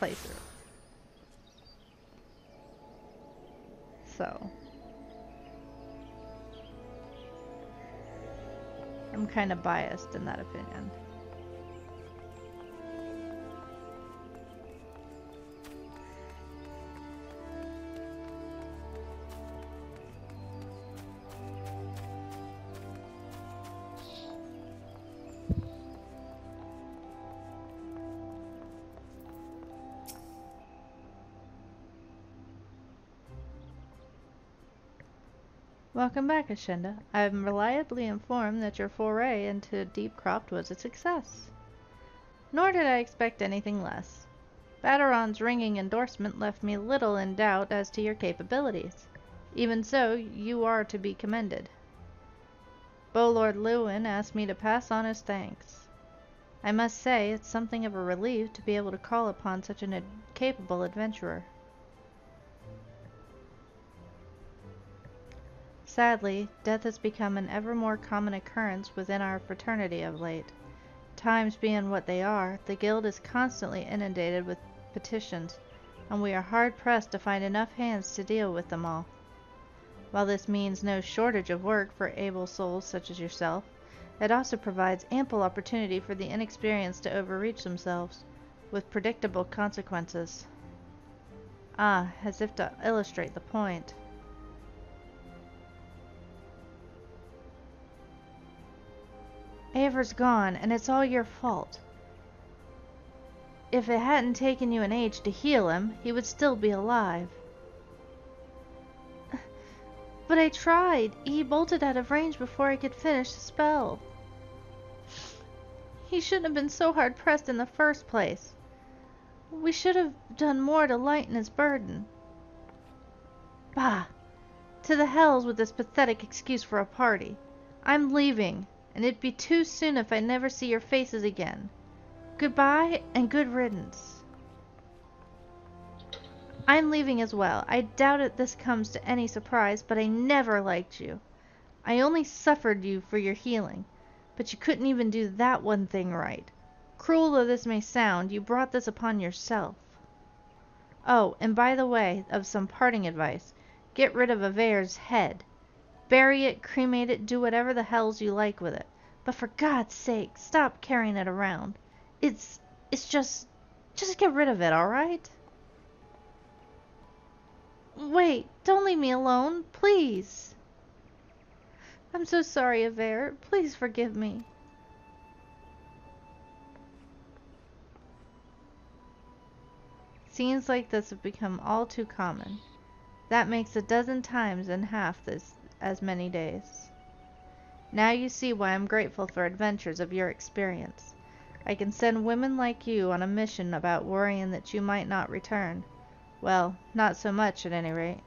playthrough. So I'm kind of biased in that opinion. Welcome back, Ashenda. I am reliably informed that your foray into Deep Cropped was a success. Nor did I expect anything less. Baderon's ringing endorsement left me little in doubt as to your capabilities. Even so, you are to be commended. Beaulord Lewin asked me to pass on his thanks. I must say, it's something of a relief to be able to call upon such an capable adventurer. Sadly, death has become an ever more common occurrence within our fraternity of late. Times being what they are, the guild is constantly inundated with petitions, and we are hard-pressed to find enough hands to deal with them all. While this means no shortage of work for able souls such as yourself, it also provides ample opportunity for the inexperienced to overreach themselves, with predictable consequences. Ah, as if to illustrate the point. Aver's gone, and it's all your fault. If it hadn't taken you an age to heal him, he would still be alive. But I tried. He bolted out of range before I could finish the spell. He shouldn't have been so hard-pressed in the first place. We should have done more to lighten his burden. Bah! To the hells with this pathetic excuse for a party. I'm leaving. And it'd be too soon if I never see your faces again. Goodbye, and good riddance. I'm leaving as well. I doubt this comes to any surprise, but I never liked you. I only suffered you for your healing, but you couldn't even do that one thing right. Cruel though this may sound, you brought this upon yourself. Oh, and by the way, of some parting advice, get rid of Avere's head. Bury it, cremate it, do whatever the hells you like with it. But for God's sake, stop carrying it around. It's just get rid of it, alright? Wait, don't leave me alone, please. I'm so sorry, Avere. Please forgive me. Scenes like this have become all too common. That makes a dozen times and half as many days. Now you see why I'm grateful for adventures of your experience. I can send women like you on a mission about worrying that you might not return. Well, not so much at any rate.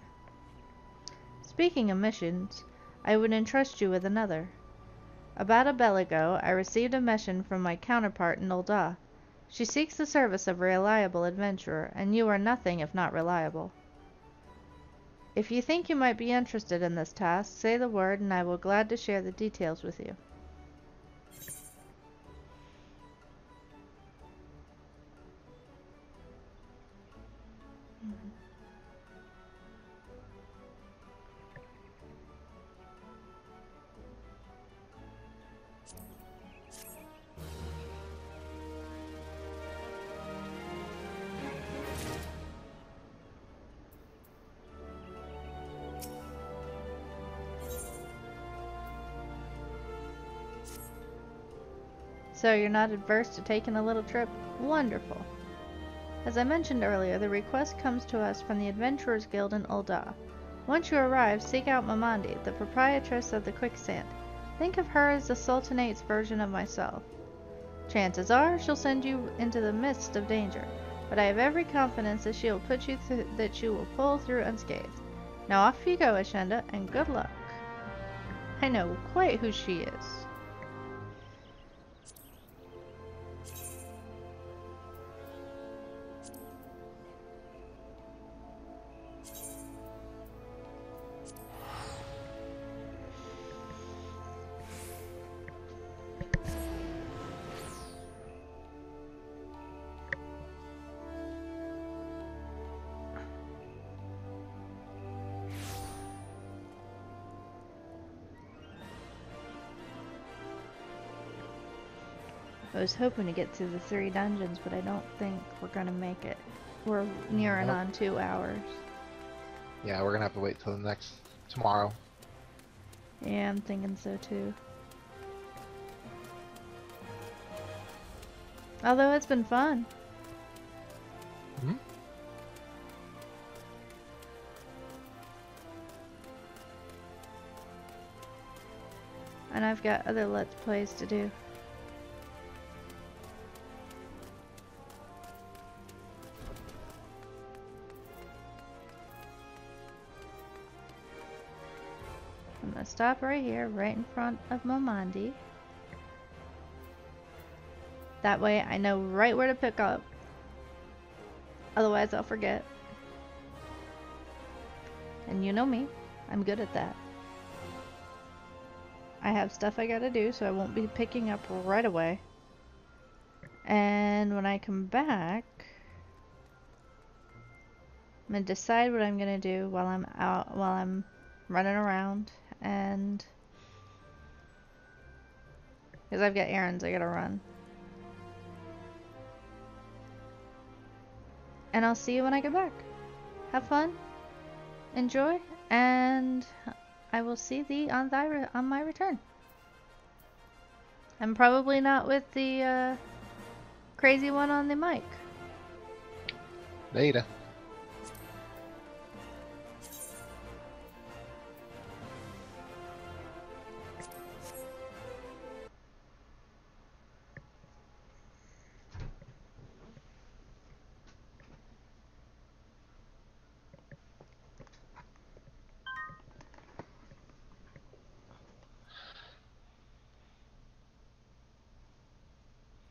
Speaking of missions, I would entrust you with another. About a bell ago, I received a mission from my counterpart in Ul'dah. She seeks the service of a reliable adventurer, and you are nothing if not reliable. If you think you might be interested in this task, say the word and I will glad to share the details with you. So you're not adverse to taking a little trip? Wonderful. As I mentioned earlier, the request comes to us from the Adventurers Guild in Ul'dah. Once you arrive, seek out Mamandi, the proprietress of the Quicksand. Think of her as the Sultanate's version of myself. Chances are she'll send you into the midst of danger, but I have every confidence that she will pull through unscathed. Now off you go, Ashenda, and good luck. I know quite who she is. I was hoping to get through the 3 dungeons, but I don't think we're gonna make it. We're nearing on 2 hours. Yeah, we're gonna have to wait till tomorrow. Yeah, I'm thinking so too. Although it's been fun. Hmm? And I've got other Let's Plays to do. I'm gonna stop right here, right in front of Mamandi. That way I know right where to pick up. Otherwise I'll forget. And you know me, I'm good at that. I have stuff I gotta do, so I won't be picking up right away. And when I come back, I'm gonna decide what I'm gonna do while I'm running around, and because I've got errands I gotta run. And I'll see you when I get back. Have fun, enjoy, and I will see thee on my return. I'm probably not with the crazy one on the mic. Later.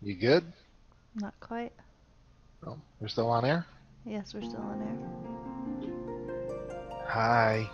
You good? Not quite. Oh, we're still on air? Yes, we're still on air. Hi.